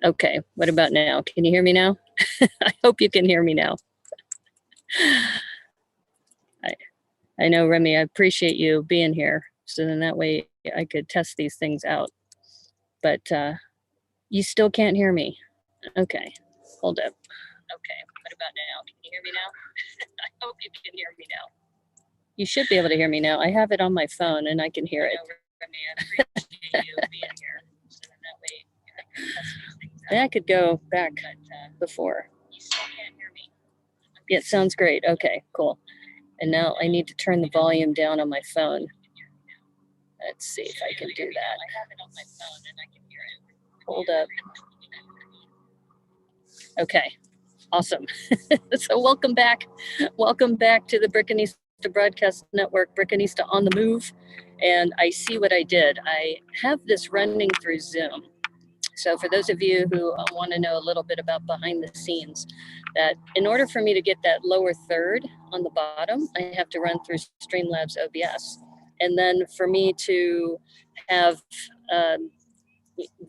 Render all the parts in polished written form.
Okay, what about now? Can you hear me now? I hope you can hear me now. I know, Remy, I appreciate you being here. So then that way I could test these things out. But you still can't hear me. Okay, hold up. Okay, what about now? Can you hear me now? I hope you can hear me now. You should be able to hear me now. I have it on my phone and I can hear it. Remy, I appreciate you being here. So then that way I could test these things out. I could go back before. You still can't hear me. Yeah, it sounds great. Okay, cool. And now I need to turn the volume down on my phone. Let's see if I can do that. I have it on my phone and I can hear it. Hold up. Okay, awesome. So welcome back. Welcome back to the Brickanista Broadcast Network, Brickanista on the Move. And I see what I did. I have this running through Zoom. So for those of you who want to know a little bit about behind the scenes, that in order for me to get that lower third on the bottom, I have to run through Streamlabs OBS. And then for me to have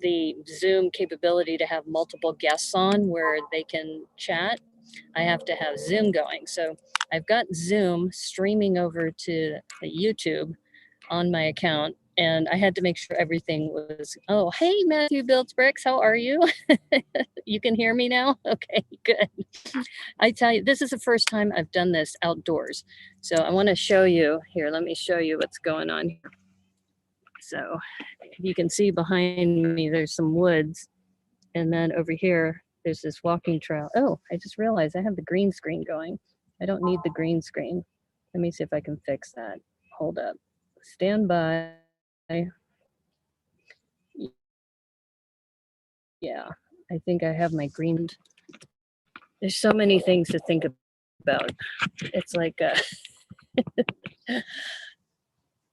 the Zoom capability to have multiple guests on where they can chat, I have to have Zoom going. So I've got Zoom streaming over to YouTube on my account. And I had to make sure everything was, oh, hey, Matthew Builds Bricks, how are you? You can hear me now? Okay, good. I tell you, this is the first time I've done this outdoors. So I want to show you here. Let me show you what's going on here. So you can see behind me, there's some woods. And then over here, there's this walking trail. Oh, I just realized I have the green screen going. I don't need the green screen. Let me see if I can fix that. Hold up. Stand by. Yeah, I think I have my green. There's so many things to think about. It's like,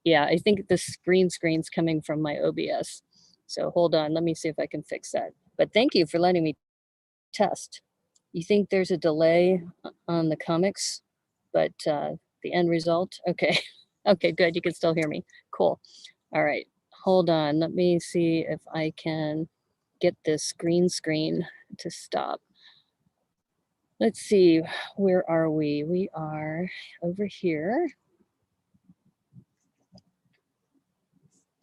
yeah, I think this green screen's coming from my OBS. So hold on, let me see if I can fix that. But thank you for letting me test. You think there's a delay on the comics, but the end result, okay. Okay, good, you can still hear me. Cool. All right, hold on, let me see if I can get this green screen to stop. Let's see, where are we? We are over here.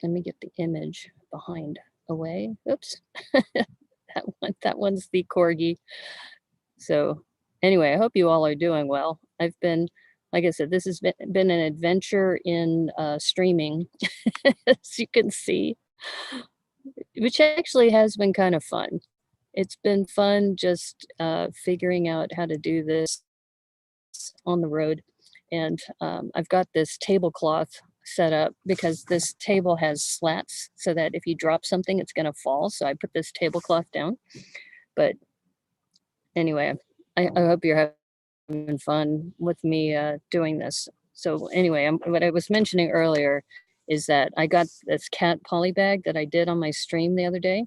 Let me get the image behind away. Oops, that one's the corgi. So anyway, I hope you all are doing well. I've been, like I said, this has been an adventure in streaming, as you can see, which actually has been kind of fun. It's been fun just figuring out how to do this on the road. And I've got this tablecloth set up because this table has slats so that if you drop something, it's going to fall. So I put this tablecloth down. But anyway, I hope you're having fun with me doing this. So anyway, what I was mentioning earlier is that I got this cat poly bag that I did on my stream the other day,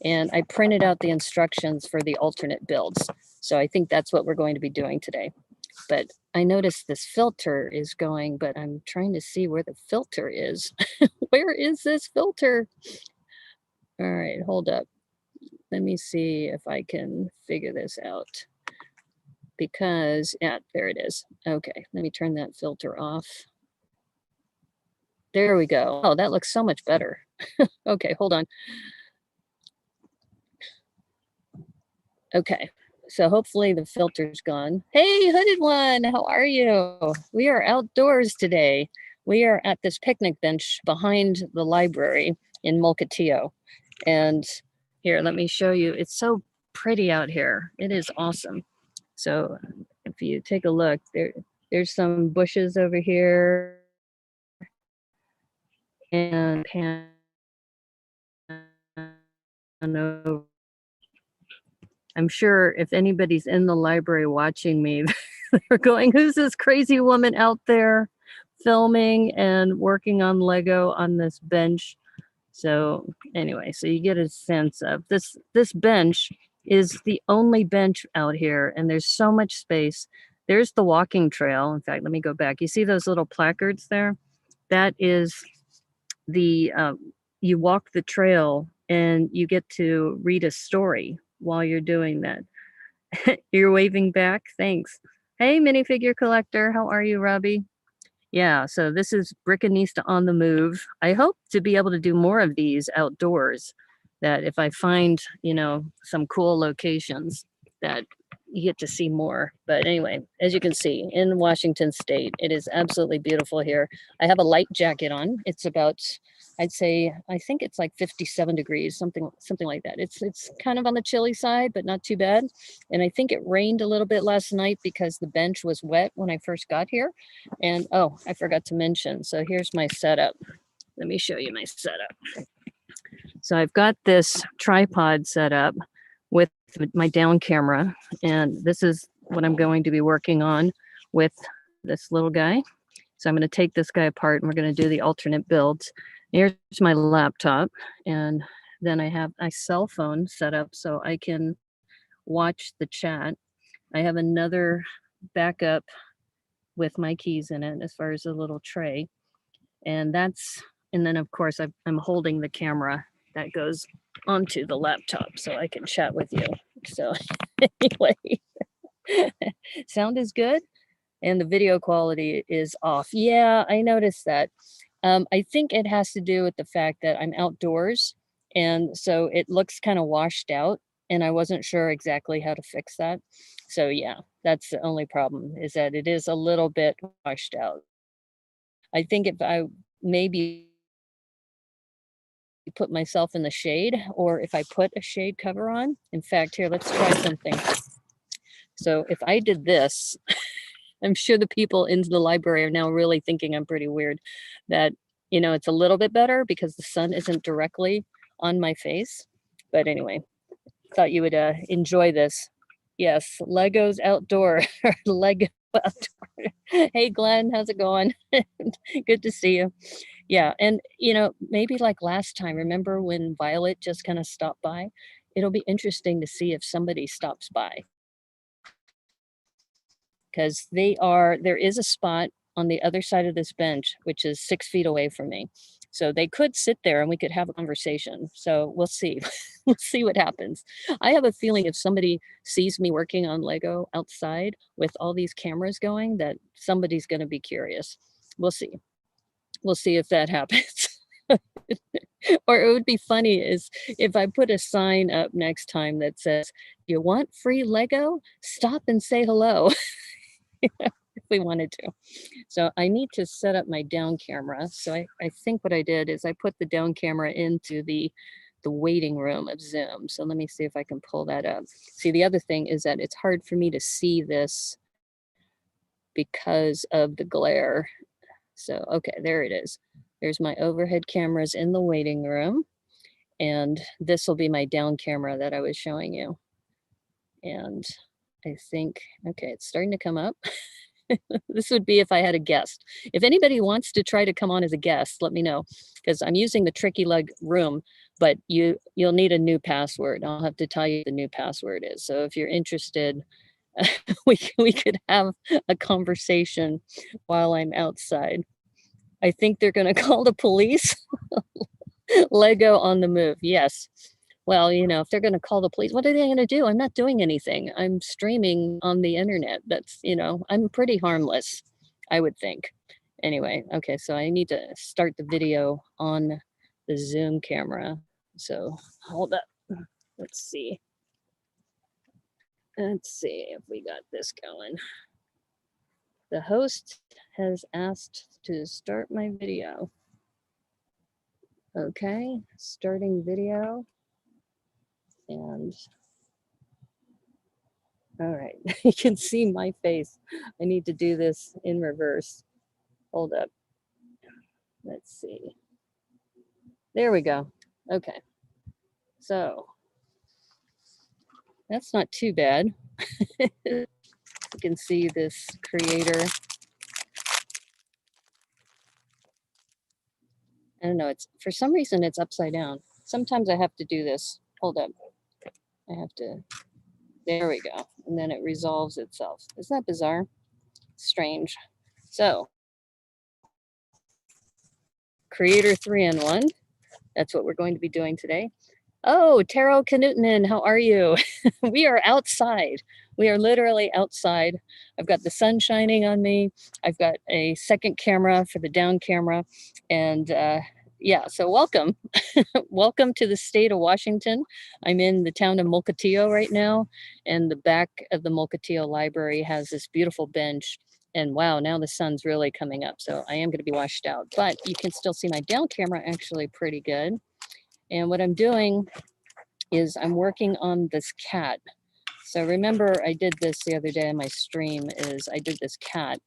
and I printed out the instructions for the alternate builds. So I think that's what we're going to be doing today. But I noticed this filter is going, but I'm trying to see where the filter is. Where is this filter? All right, hold up. Let me see if I can figure this out. Because, yeah, there it is. Okay, let me turn that filter off. There we go. Oh, that looks so much better. Okay, hold on. Okay, so hopefully the filter's gone. Hey, Hooded One, how are you? We are outdoors today. We are at this picnic bench behind the library in Mukilteo. And here, let me show you. It's so pretty out here. It is awesome. So if you take a look, there's some bushes over here. And pan over. I'm sure if anybody's in the library watching me, they're going, who's this crazy woman out there filming and working on Lego on this bench? So anyway, so you get a sense of this bench is the only bench out here, and there's so much space. There's the walking trail. In fact, let me go back. You see those little placards there? That is the, you walk the trail and you get to read a story while you're doing that. You're waving back. Thanks. Hey, minifigure collector. How are you, Robbie? Yeah, so this is Brickanista on the move. I hope to be able to do more of these outdoors, that if I find, you know, some cool locations that you get to see more. But anyway, as you can see, in Washington State, it is absolutely beautiful here. I have a light jacket on. It's about, I'd say, I think it's like 57 degrees, something like that. It's kind of on the chilly side, but not too bad. And I think it rained a little bit last night because the bench was wet when I first got here. And oh, I forgot to mention. So here's my setup. Let me show you my setup. So I've got this tripod set up with my down camera, and this is what I'm going to be working on with this little guy. So I'm going to take this guy apart and we're going to do the alternate builds. Here's my laptop, and then I have a cell phone set up so I can watch the chat. I have another backup with my keys in it as far as a little tray. And then of course I'm holding the camera that goes onto the laptop so I can chat with you. So anyway, sound is good and the video quality is off. Yeah, I noticed that. I think it has to do with the fact that I'm outdoors, and so it looks kind of washed out, and I wasn't sure exactly how to fix that. So yeah, that's the only problem, is that it is a little bit washed out. I think if I maybe put myself in the shade, or if I put a shade cover on. In fact, here, let's try something. So if I did this, I'm sure the people in the library are now really thinking I'm pretty weird, that, you know, it's a little bit better because the sun isn't directly on my face. But anyway, thought you would enjoy this. Yes, Legos outdoor, Lego outdoor. Hey, Glenn, how's it going? Good to see you. Yeah, and, you know, maybe like last time, remember when Violet just kind of stopped by? It'll be interesting to see if somebody stops by, because there is a spot on the other side of this bench, which is 6 feet away from me. So they could sit there and we could have a conversation. So we'll see. We'll see what happens. I have a feeling if somebody sees me working on Lego outside with all these cameras going, that somebody's going to be curious. We'll see. We'll see if that happens. Or it would be funny is if I put a sign up next time that says, "You want free Lego? Stop and say hello." If we wanted to. So I need to set up my down camera. So I think what I did is I put the down camera into the waiting room of Zoom. So let me see if I can pull that up. See, the other thing is that it's hard for me to see this because of the glare. So, okay, there it is. There's my overhead cameras in the waiting room. And this will be my down camera that I was showing you. And I think, okay, it's starting to come up. This would be if I had a guest. If anybody wants to try to come on as a guest, let me know, because I'm using the Tricky Leg room, but you'll need a new password. I'll have to tell you the new password is. So if you're interested, we could have a conversation while I'm outside. I think they're going to call the police. Lego on the move. Yes. Well, you know, if they're going to call the police, what are they going to do? I'm not doing anything. I'm streaming on the internet. That's, you know, I'm pretty harmless, I would think. Anyway, okay, so I need to start the video on the Zoom camera. So hold up. Let's see. Let's see if we got this going. The host has asked to start my video. Okay, starting video. And all right, you can see my face. I need to do this in reverse. Hold up. Let's see. There we go. Okay. So that's not too bad. You can see this creator. I don't know, it's for some reason it's upside down. Sometimes I have to do this. Hold up. I have to, there we go. And then it resolves itself. Isn't that bizarre? Strange. So Creator 3-in-1. That's what we're going to be doing today. Oh, Taro Knutinen, how are you? We are outside. We are literally outside. I've got the sun shining on me. I've got a second camera for the down camera. And yeah, so welcome. Welcome to the state of Washington. I'm in the town of Mukilteo right now. And the back of the Mukilteo Library has this beautiful bench. And wow, now the sun's really coming up. So I am going to be washed out. But you can still see my down camera actually pretty good. And what I'm doing is I'm working on this cat. So remember I did this the other day on my stream is I did this cat,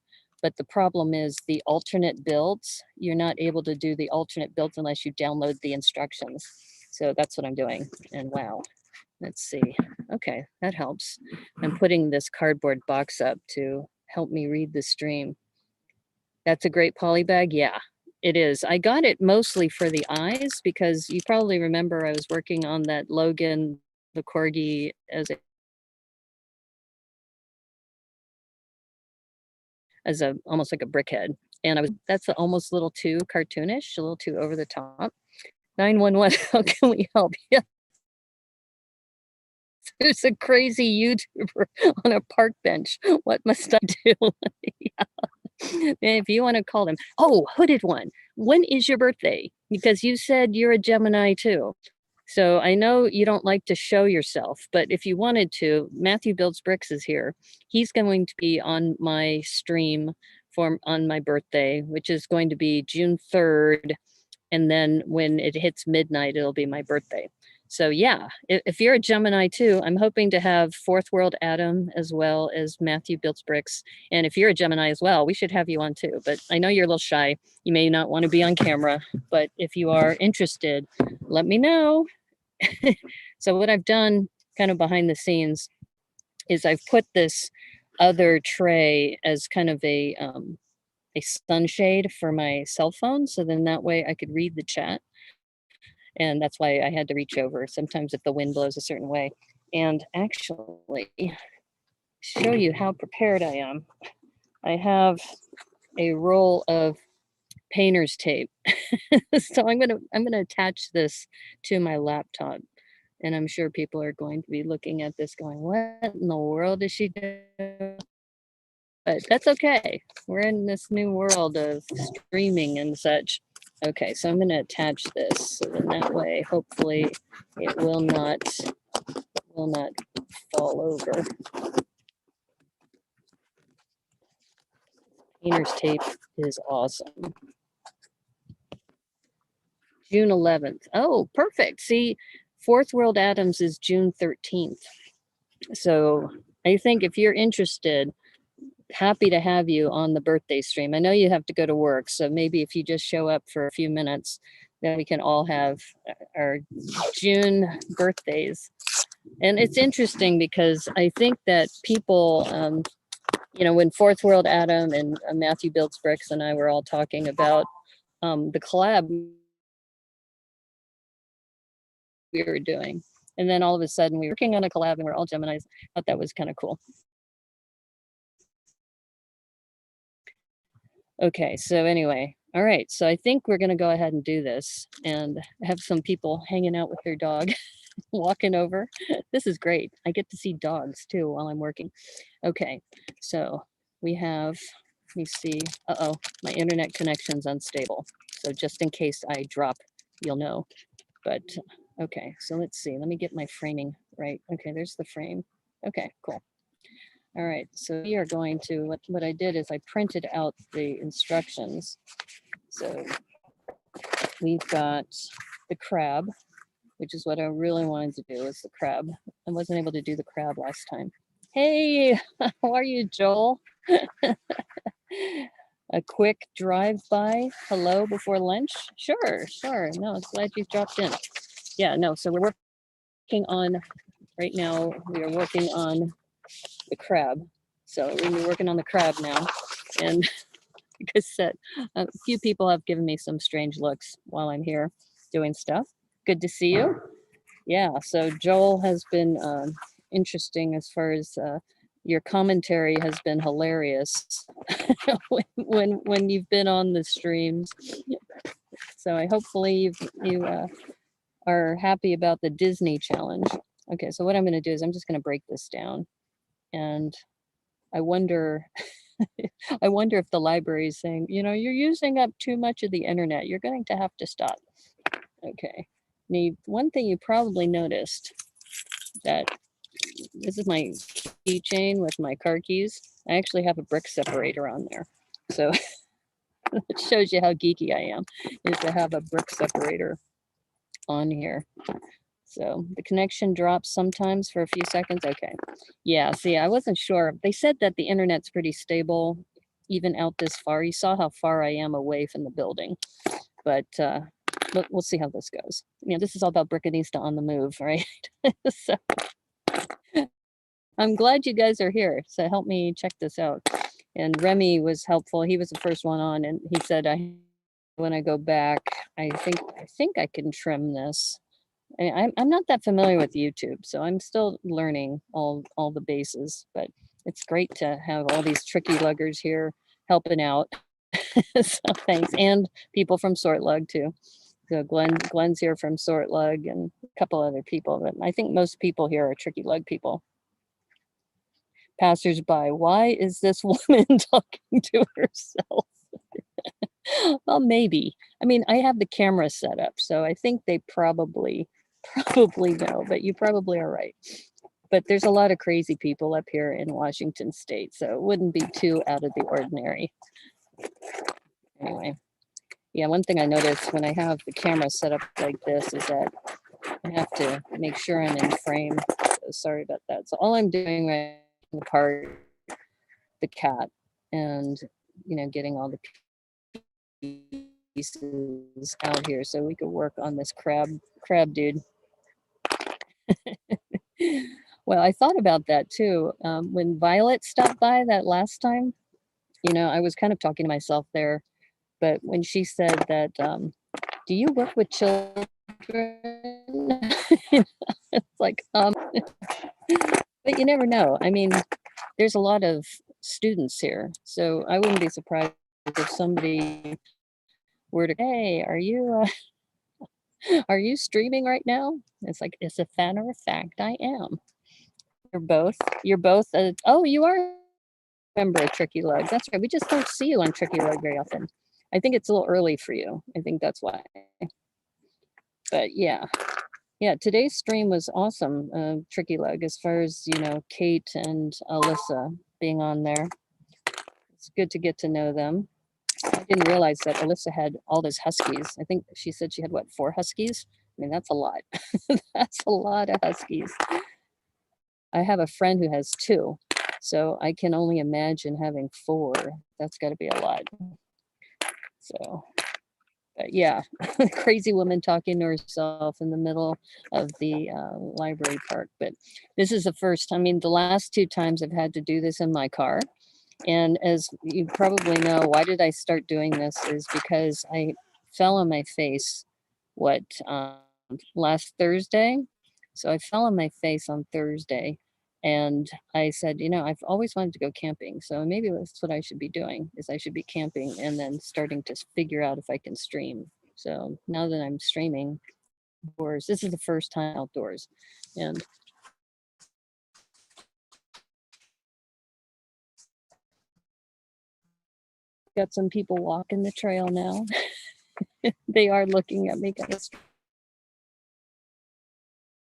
but the problem is the alternate builds. You're not able to do the alternate builds unless you download the instructions. So that's what I'm doing. And wow, let's see. Okay, that helps. I'm putting this cardboard box up to help me read the stream. That's a great poly bag. Yeah, it is. I got it mostly for the eyes because you probably remember I was working on that Logan, the corgi, as a almost like a brickhead. And that's almost a little too cartoonish, a little too over the top. 911, how can we help you? There's a crazy YouTuber on a park bench. What must I do? Yeah. If you want to call them, oh, hooded one, when is your birthday? Because you said you're a Gemini too. So I know you don't like to show yourself, but if you wanted to, Matthew Builds Bricks is here. He's going to be on my stream on my birthday, which is going to be June 3rd. And then when it hits midnight, it'll be my birthday. So yeah, if you're a Gemini too, I'm hoping to have Fourth World Adam as well as Matthew Builds Bricks. And if you're a Gemini as well, we should have you on too. But I know you're a little shy. You may not want to be on camera, but if you are interested, let me know. So what I've done kind of behind the scenes is I've put this other tray as kind of a sunshade for my cell phone. So then that way I could read the chat. And that's why I had to reach over sometimes if the wind blows a certain way. And actually show you how prepared I am. I have a roll of painter's tape. So I'm gonna attach this to my laptop. And I'm sure people are going to be looking at this going, what in the world is she doing? But that's okay. We're in this new world of streaming and such. Okay, so I'm going to attach this. So then that way, hopefully it will not fall over. Painter's tape is awesome. June 11th. Oh, perfect. See, Fourth World Adams is June 13th. So I think if you're interested, happy to have you on the birthday stream. I know you have to go to work, so maybe if you just show up for a few minutes, then we can all have our June birthdays. And it's interesting because I think that people, you know, when Fourth World Adam and Matthew Builds Bricks and I were all talking about the collab we were doing. And then all of a sudden we were working on a collab and we're all Geminis. I thought that was kind of cool. Okay, so anyway, all right, so I think we're gonna go ahead and do this and have some people hanging out with their dog, walking over. This is great. I get to see dogs too while I'm working. Okay, so we have, let me see, uh-oh, my internet connection's unstable. So just in case I drop, you'll know. But okay, so let's see, let me get my framing right. Okay, there's the frame. Okay, cool. All right, so we are going to, what I did is I printed out the instructions. So we've got the crab, which is what I really wanted to do, is the crab. I wasn't able to do the crab last time. Hey, how are you, Joel? A quick drive-by hello before lunch? Sure, sure. No, I'm glad you dropped in. Yeah, no, so we're working on, right now, we are working on the crab. So we're working on the crab now. And like I said, a few people have given me some strange looks while I'm here doing stuff. Good to see you. Yeah, so Joel has been interesting as far as your commentary has been hilarious when you've been on the streams. So I hopefully you are happy about the Disney challenge. Okay, so what I'm going to do is I'm just going to break this down, and I wonder, I wonder if the library is saying, you know, you're using up too much of the internet. You're going to have to stop. Okay. Now, one thing you probably noticed that this is my keychain with my car keys. I actually have a brick separator on there. So it shows you how geeky I am, is to have a brick separator on here. So the connection drops sometimes for a few seconds. Okay. Yeah, see, I wasn't sure. They said that the internet's pretty stable, even out this far. You saw how far I am away from the building. But we'll see how this goes. You know, this is all about Brickanista on the move, right? So I'm glad you guys are here. So help me check this out. And Remy was helpful. He was the first one on, and he said, when I go back, I think I can trim this. I'm not that familiar with YouTube, so I'm still learning all the bases, but it's great to have all these tricky luggers here helping out. So thanks, and people from Sort Lug too. So Glenn's here from Sort Lug, and a couple other people, but I think most people here are tricky lug people. Passersby, why is this woman talking to herself? Well, maybe. I mean, I have the camera set up, so I think they probably know, but you probably are right. But there's a lot of crazy people up here in Washington State, so it wouldn't be too out of the ordinary. Anyway, yeah, one thing I noticed when I have the camera set up like this is that I have to make sure I'm in frame. So sorry about that. So all I'm doing right in the part, the cat, and you know, getting all the pieces out here so we could work on this crab dude. Well, I thought about that too. When Violet stopped by that last time, you know, I was kind of talking to myself there, but when she said that, do you work with children? It's like, but you never know. I mean, there's a lot of students here, so I wouldn't be surprised if somebody were to, hey, are you streaming right now? It's like, as a matter of fact, I am. You're both, oh, you are a member of Tricky Lug. That's right. We just don't see you on Tricky Lug very often. I think it's a little early for you. I think that's why. But yeah, today's stream was awesome, Tricky Lug, as far as, you know, Kate and Alyssa being on there. It's good to get to know them. I didn't realize that Alyssa had all those huskies. I think she said she had, what, 4 huskies? I mean, that's a lot. That's a lot of huskies. I have a friend who has 2, so I can only imagine having 4. That's got to be a lot. So, but yeah, crazy woman talking to herself in the middle of the library park. But this is the first time. I mean, the last 2 times I've had to do this in my car. And as you probably know, why did I start doing this is because I fell on my face, last Thursday? So I fell on my face on Thursday, and I said, you know, I've always wanted to go camping, so maybe that's what I should be doing, is I should be camping and then starting to figure out if I can stream. So now that I'm streaming outdoors, this is the first time outdoors, and got some people walking the trail now. They are looking at me kind of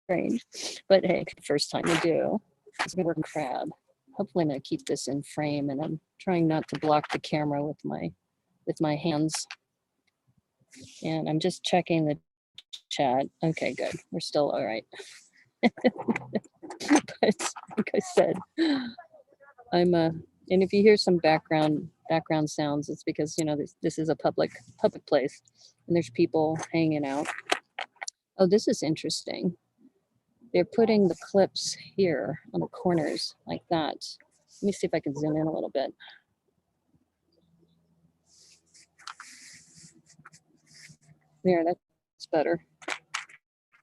strange, but hey, first time to do. It's been working crab. Hopefully I'm gonna keep this in frame, and I'm trying not to block the camera with my hands. And I'm just checking the chat. Okay, good. We're still all right. But like I said, and if you hear some background sounds, it's because, you know, this is a public place, and there's people hanging out. Oh, this is interesting. They're putting the clips here on the corners like that. Let me see if I can zoom in a little bit. There, that's better.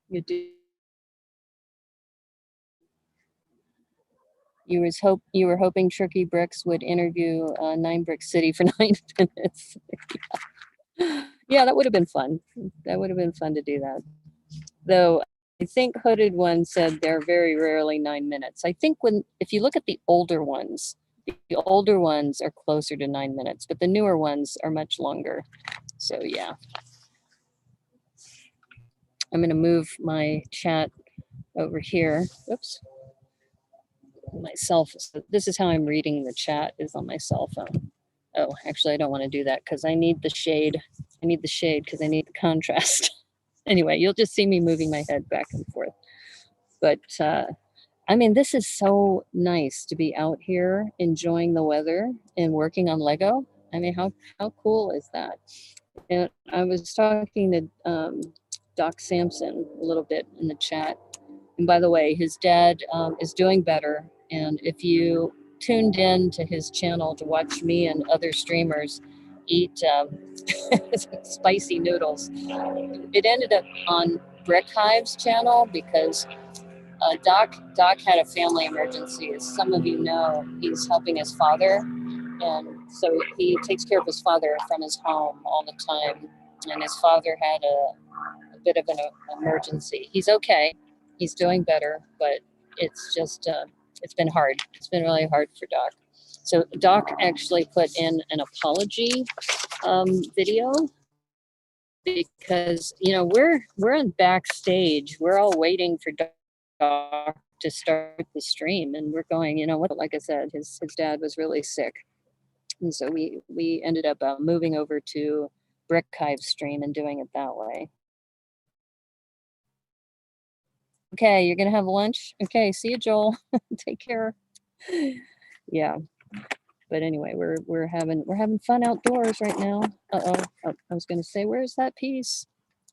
You do. You were hoping Tricky Bricks would interview 9 Brick City for 9 minutes. Yeah, that would have been fun. That would have been fun to do that. Though I think hooded ones said they're very rarely 9 minutes. I think if you look at the older ones are closer to 9 minutes, but the newer ones are much longer. So yeah. I'm gonna move my chat over here. Oops. Myself. So this is how I'm reading the chat, is on my cell phone. Oh, actually I don't want to do that because I need the shade. I need the shade because I need the contrast. Anyway, you'll just see me moving my head back and forth. But I mean, this is so nice to be out here enjoying the weather and working on Lego. I mean, how cool is that? And I was talking to Doc Sampson a little bit in the chat. And by the way, his dad is doing better. And if you tuned in to his channel to watch me and other streamers eat spicy noodles, it ended up on Brick Hive's channel because Doc had a family emergency. As some of you know, he's helping his father, and so he takes care of his father from his home all the time. And his father had a bit of an emergency. He's okay. He's doing better, but it's just it's been hard. It's been really hard for Doc. So Doc actually put in an apology video because we're in backstage. We're all waiting for Doc to start the stream, and we're going. You know what? Like I said, his dad was really sick, and so we ended up moving over to Brick Hive stream and doing it that way. Okay, you're gonna have lunch. Okay, see you, Joel. Take care. Yeah, but anyway, we're having fun outdoors right now. Uh-oh. Oh, I was gonna say, where's that piece?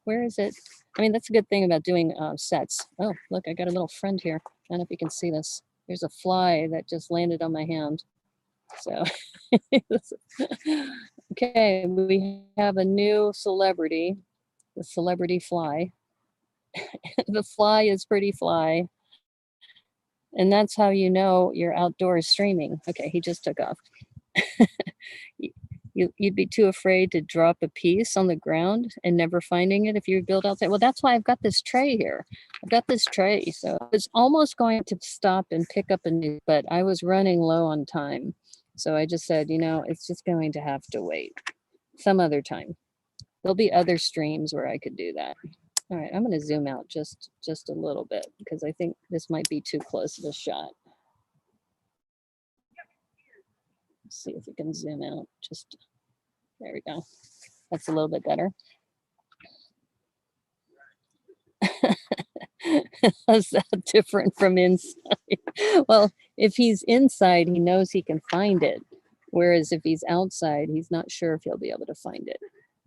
Where is it? I mean, that's a good thing about doing sets. Oh, look, I got a little friend here. I don't know if you can see this. There's a fly that just landed on my hand. So, okay, we have a new celebrity, the celebrity fly. The fly is pretty fly. And that's how you know you're outdoors streaming. Okay, he just took off. You'd be too afraid to drop a piece on the ground and never finding it if you build outside. Well, that's why I've got this tray here. I've got this tray. So I was almost going to stop and pick up a new, but I was running low on time. So I just said, it's just going to have to wait some other time. There'll be other streams where I could do that. All right, I'm going to zoom out just a little bit because I think this might be too close of a shot. Let's see if we can zoom out. There we go. That's a little bit better. How's that different from inside? Well, if he's inside, he knows he can find it. Whereas if he's outside, he's not sure if he'll be able to find it.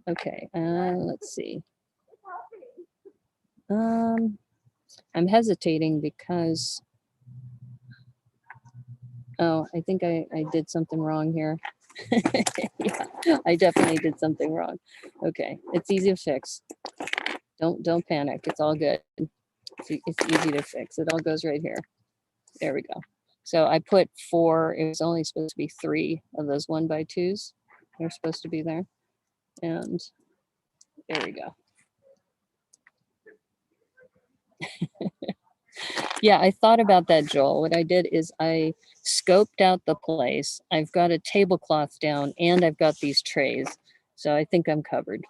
Okay, let's see. I'm hesitating because, oh, I think I did something wrong here. Yeah, I definitely did something wrong. Okay, it's easy to fix. Don't panic. It's all good. It's easy to fix. It all goes right here. There we go. So I put 4. It was only supposed to be 3 of those 1x2s. They're supposed to be there. And there we go. Yeah, I thought about that, Joel. What I did is I scoped out the place. I've got a tablecloth down and I've got these trays. So I think I'm covered.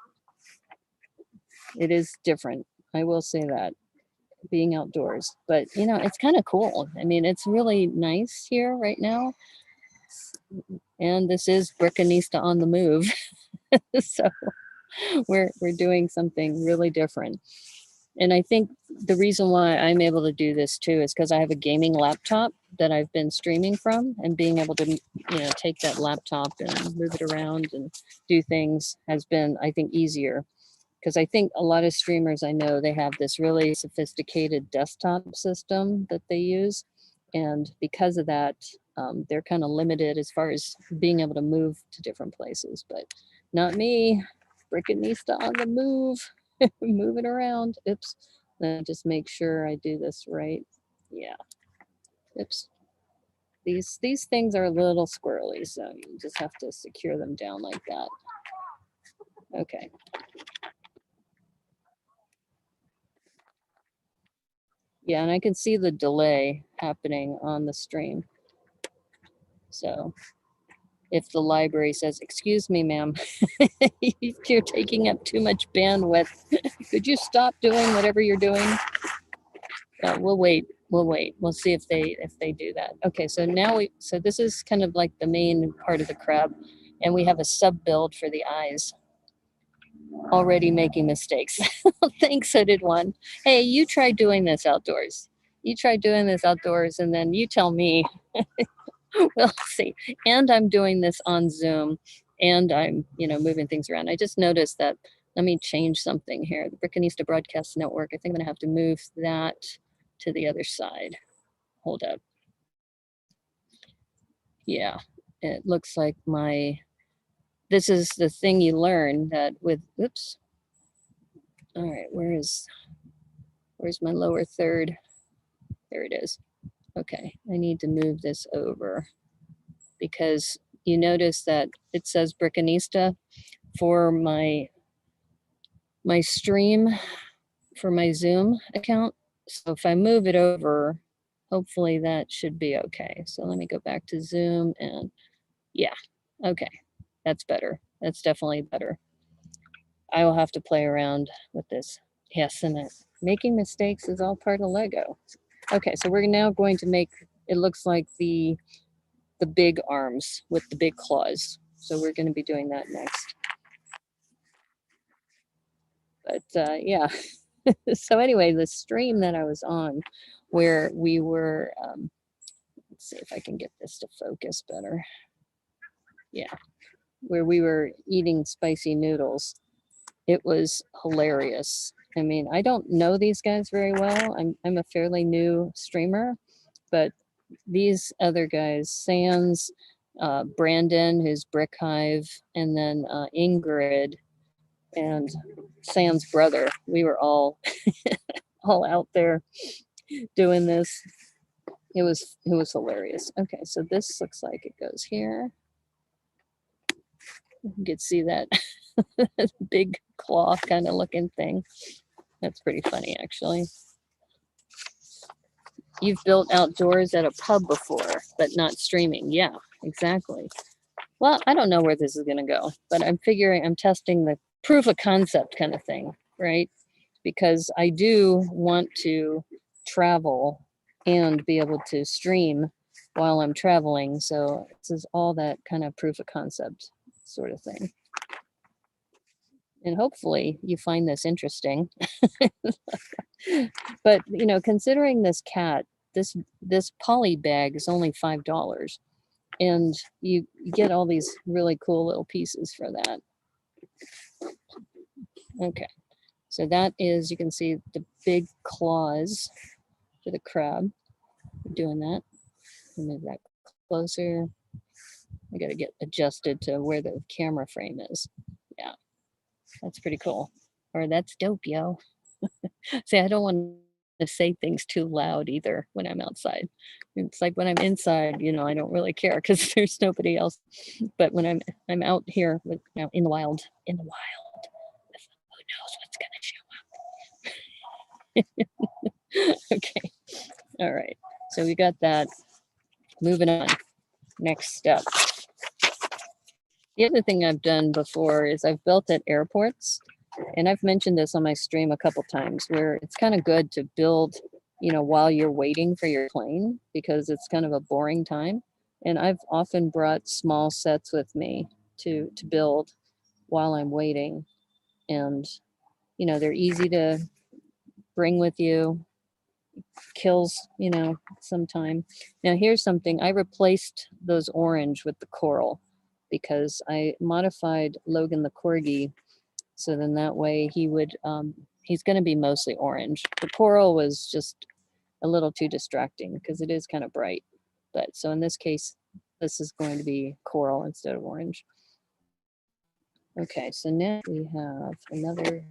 It is different. I will say that, being outdoors, but it's kind of cool. I mean, it's really nice here right now. And this is Brickanista on the move. So we're doing something really different. And I think the reason why I'm able to do this too is because I have a gaming laptop that I've been streaming from, and being able to, take that laptop and move it around and do things has been, I think, easier. Because I think a lot of streamers I know, they have this really sophisticated desktop system that they use. And because of that, they're kind of limited as far as being able to move to different places. But not me. Brickanista on the move. Moving around. Oops. Then just make sure I do this right. Yeah. Oops. These things are a little squirrely, so you just have to secure them down like that. Okay. Yeah, and I can see the delay happening on the stream. So if the library says, excuse me, ma'am, you're taking up too much bandwidth. Could you stop doing whatever you're doing? We'll wait. We'll wait. We'll see if they do that. Okay, so now so this is kind of like the main part of the crab, and we have a sub build for the eyes. Already making mistakes. Thanks, I did one. Hey, you try doing this outdoors. You try doing this outdoors, and then you tell me. We'll see. And I'm doing this on Zoom, and I'm, moving things around. I just noticed that. Let me change something here. The Brickanista Broadcast Network. I think I'm going to have to move that to the other side. Hold up. Yeah, it looks like this is the thing you learn that with, oops. All right, where's my lower third? There it is. Okay, I need to move this over because you notice that it says Brickanista for my stream, for my Zoom account. So if I move it over, hopefully that should be okay. So let me go back to Zoom and yeah, okay, that's better. That's definitely better. I will have to play around with this. Yes, and making mistakes is all part of Lego. Okay, so we're now going to make, it looks like the big arms with the big claws. So we're going to be doing that next. But yeah, so anyway, the stream that I was on where we were, let's see if I can get this to focus better. Yeah, where we were eating spicy noodles. It was hilarious. I mean, I don't know these guys very well. I'm a fairly new streamer, but these other guys, Sans, Brandon, who's Brick Hive, and then Ingrid and Sans brother, we were all all out there doing this. It was hilarious. Okay, so this looks like it goes here. You can see that big claw kind of looking thing. That's pretty funny, actually. You've built outdoors at a pub before, but not streaming. Yeah, exactly. Well, I don't know where this is going to go, but I'm testing the proof of concept kind of thing, right? Because I do want to travel and be able to stream while I'm traveling. So this is all that kind of proof of concept sort of thing. And hopefully you find this interesting. But, considering this cat, this poly bag is only $5. And you get all these really cool little pieces for that. Okay, so that is, you can see the big claws for the crab. Doing that. Move that closer. I got to get adjusted to where the camera frame is. Yeah, that's pretty cool. Or that's dope, yo. See, I don't want to say things too loud either when I'm outside. It's like when I'm inside, I don't really care because there's nobody else. But when I'm out here with, in the wild, who knows what's gonna show up. Okay. All right. So we got that. Moving on. Next step. The other thing I've done before is I've built at airports, and I've mentioned this on my stream a couple times, where it's kind of good to build, while you're waiting for your plane, because it's kind of a boring time. And I've often brought small sets with me to build while I'm waiting. And, they're easy to bring with you, kills, some time. Now here's something, I replaced those orange with the coral because I modified Logan the Corgi. So then that way he would, he's going to be mostly orange. The coral was just a little too distracting because it is kind of bright. But so in this case, this is going to be coral instead of orange. Okay, so now we have another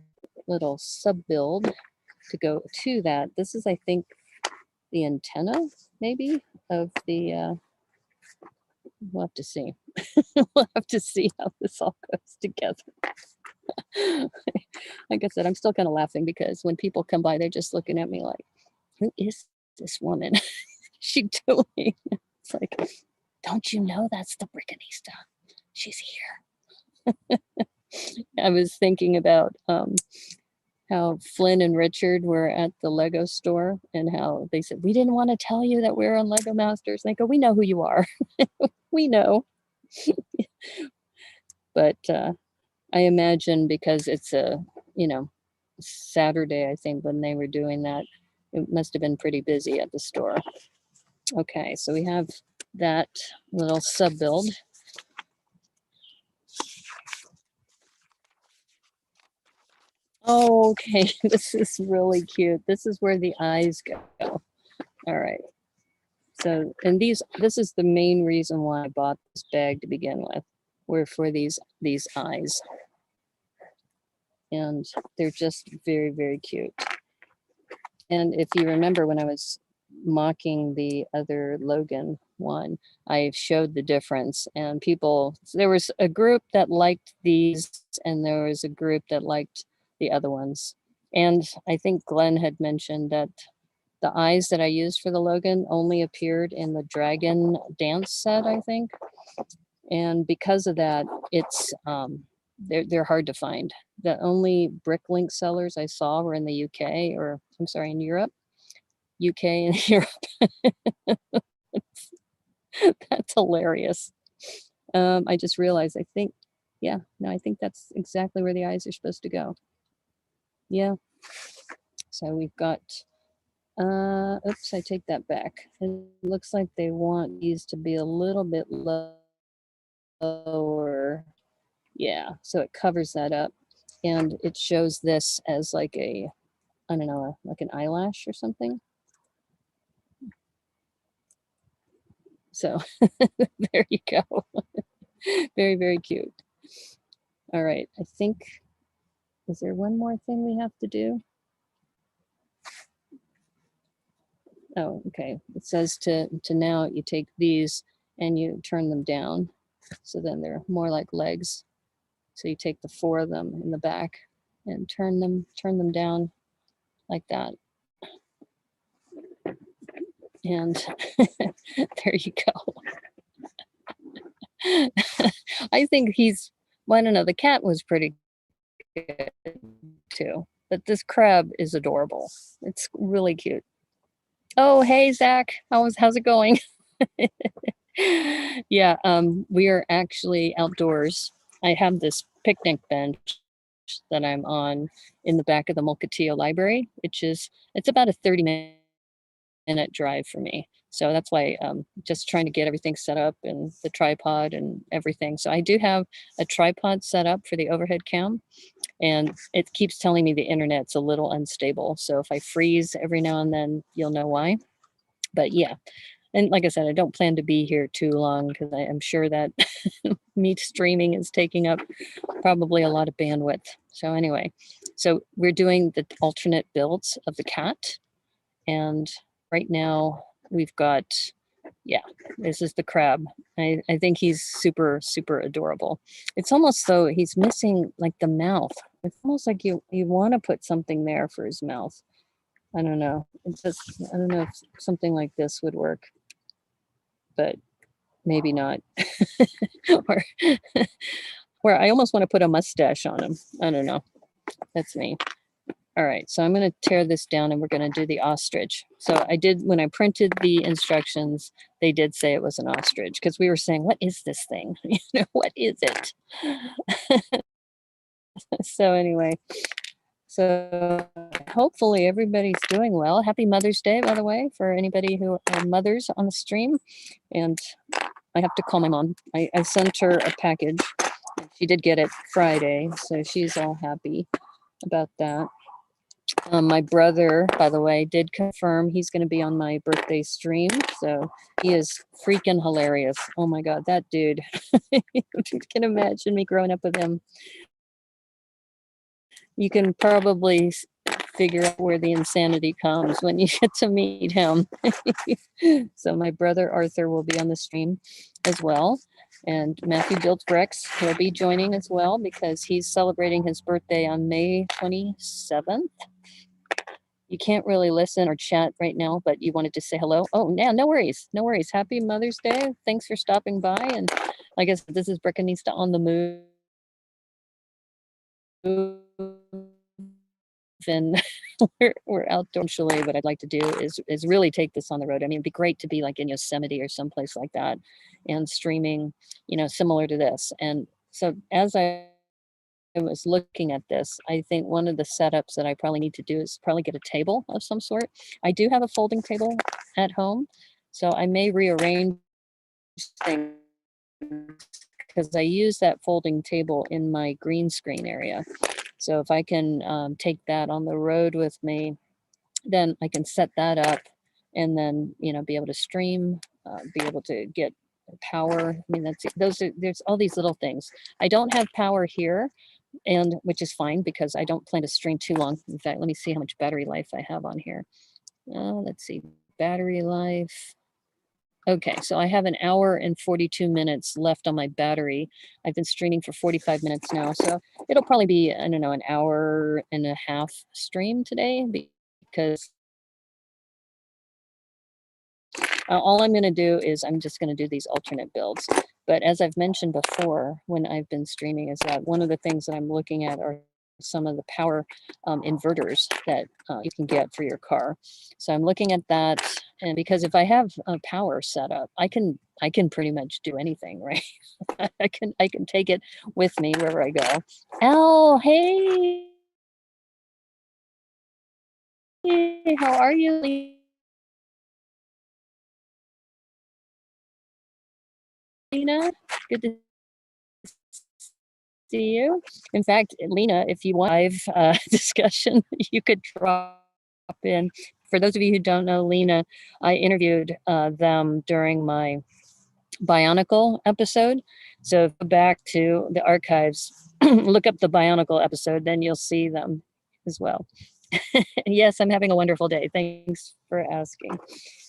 little sub build to go to that. This is, I think, the antenna maybe of the, we'll have to see. We'll have to see how this all goes together. Like I said, I'm still kind of laughing because when people come by, they're just looking at me like, who is this woman? She doing? It's like, don't you know that's the Brickanista? She's here. I was thinking about how Flynn and Richard were at the Lego store and how they said, we didn't want to tell you that we're on Lego Masters. And I go, we know who you are. We know. But I imagine because it's a, Saturday, I think, when they were doing that, it must have been pretty busy at the store. Okay, so we have that little sub build. Oh, okay, this is really cute. This is where the eyes go. All right. So, and this is the main reason why I bought this bag to begin with, were for these eyes. And they're just very, very cute. And if you remember when I was mocking the other Logan one, I showed the difference, and there was a group that liked these and there was a group that liked the other ones. And I think Glenn had mentioned that the eyes that I used for the Logan only appeared in the Dragon dance set, I think. And because of that, it's they're hard to find. The only Bricklink sellers I saw were in the UK, or I'm sorry, in Europe. UK and Europe. That's hilarious. I just realized, I think that's exactly where the eyes are supposed to go. Yeah. So we've got, oops, I take that back. It looks like they want these to be a little bit lower. Yeah, so it covers that up. And it shows this as like I don't know, like an eyelash or something. So there you go. Very, very cute. All right, I think, is there one more thing we have to do? Oh, okay. It says to now you take these and you turn them down. So then they're more like legs. So you take the 4 of them in the back and turn them down like that. And there you go. I think well, I don't know, the cat was pretty good too, but this crab is adorable. It's really cute. Oh, hey, Zach, how's it going? Yeah, we are actually outdoors. I have this picnic bench that I'm on in the back of the Mukilteo library, it's about a 30-minute drive for me. So that's why just trying to get everything set up and the tripod and everything. So I do have a tripod set up for the overhead cam, and it keeps telling me the internet's a little unstable. So if I freeze every now and then, you'll know why. But yeah, and like I said, I don't plan to be here too long because I am sure that me streaming is taking up probably a lot of bandwidth. So anyway, so we're doing the alternate builds of the cat. And right now we've got, yeah, this is the crab. I think he's super, super adorable. It's almost though he's missing like the mouth. It's almost like you want to put something there for his mouth. I don't know. It's just, I don't know if something like this would work, but maybe not. or I almost want to put a mustache on him. I don't know. That's me. All right, so I'm going to tear this down and we're going to do the ostrich. So I did, when I printed the instructions, they did say it was an ostrich because we were saying, what is this thing? What is it? So anyway, so hopefully everybody's doing well. Happy Mother's Day, by the way, for anybody who are mothers on the stream. And I have to call my mom. I sent her a package. She did get it Friday, so she's all happy about that. My brother, by the way, did confirm he's going to be on my birthday stream. So he is freaking hilarious. Oh my God, that dude. You can imagine me growing up with him. You can probably figure out where the insanity comes when you get to meet him. So my brother Arthur will be on the stream as well. And Matthew Builds Bricks will be joining as well because he's celebrating his birthday on May 27th. you can't really listen or chat right now, but you wanted to say hello. Oh, yeah, no worries. No worries. Happy Mother's Day. Thanks for stopping by. And like I said, this is Brickanista on the move. And we're outdoor actually. What I'd like to do is really take this on the road. I mean, it'd be great to be like in Yosemite or someplace like that and streaming, similar to this. And so as I was looking at this, I think one of the setups that I probably need to do is probably get a table of some sort. I do have a folding table at home, so I may rearrange things because I use that folding table in my green screen area. So if I can take that on the road with me, then I can set that up and then, be able to stream, be able to get power. I mean, there's all these little things. I don't have power here, and which is fine because I don't plan to stream too long. In fact, let me see how much battery life I have on here. Let's see, battery life. Okay, so I have an hour and 42 minutes left on my battery. I've been streaming for 45 minutes now, so it'll probably be, I don't know, an hour and a half stream today because all I'm going to do is I'm just going to do these alternate builds. But as I've mentioned before, when I've been streaming, is that one of the things that I'm looking at are some of the power inverters that you can get for your car. So I'm looking at that, and because if I have a power set up, I can pretty much do anything, right? I can take it with me wherever I go. Oh, hey, how are you, Lena? Good to see you. In fact, Lena, if you want live discussion, you could drop in. For those of you who don't know Lena, I interviewed them during my Bionicle episode. So go back to the archives, look up the Bionicle episode, then you'll see them as well. Yes, I'm having a wonderful day. Thanks for asking.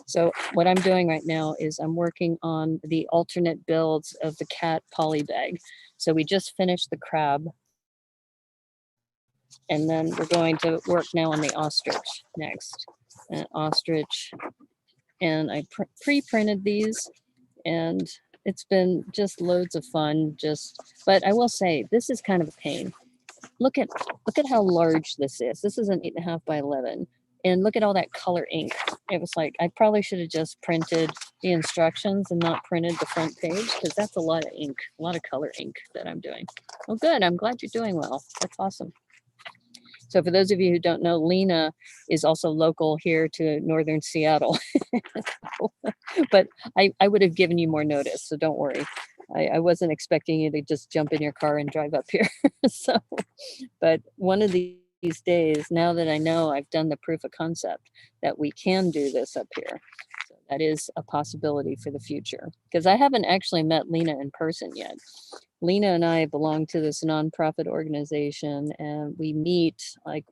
So what I'm doing right now is I'm working on the alternate builds of the cat poly bag. So we just finished the crab, and then we're going to work now on the ostrich next. Ostrich, and I pre-printed these, and it's been just loads of fun. But I will say this is kind of a pain. Look at how large this is. This is an 8.5 by 11, and look at all that color ink. It was like I probably should have just printed the instructions and not printed the front page, because that's a lot of ink, a lot of color ink that I'm doing. Well, good. I'm glad you're doing well. That's awesome. So for those of you who don't know, Lena is also local here to northern Seattle. But I would have given you more notice, so don't worry. I wasn't expecting you to just jump in your car and drive up here. So, but one of these days, now that I know I've done the proof of concept that we can do this up here, so that is a possibility for the future. Because I haven't actually met Lena in person yet. Lena and I belong to this nonprofit organization, and we meet like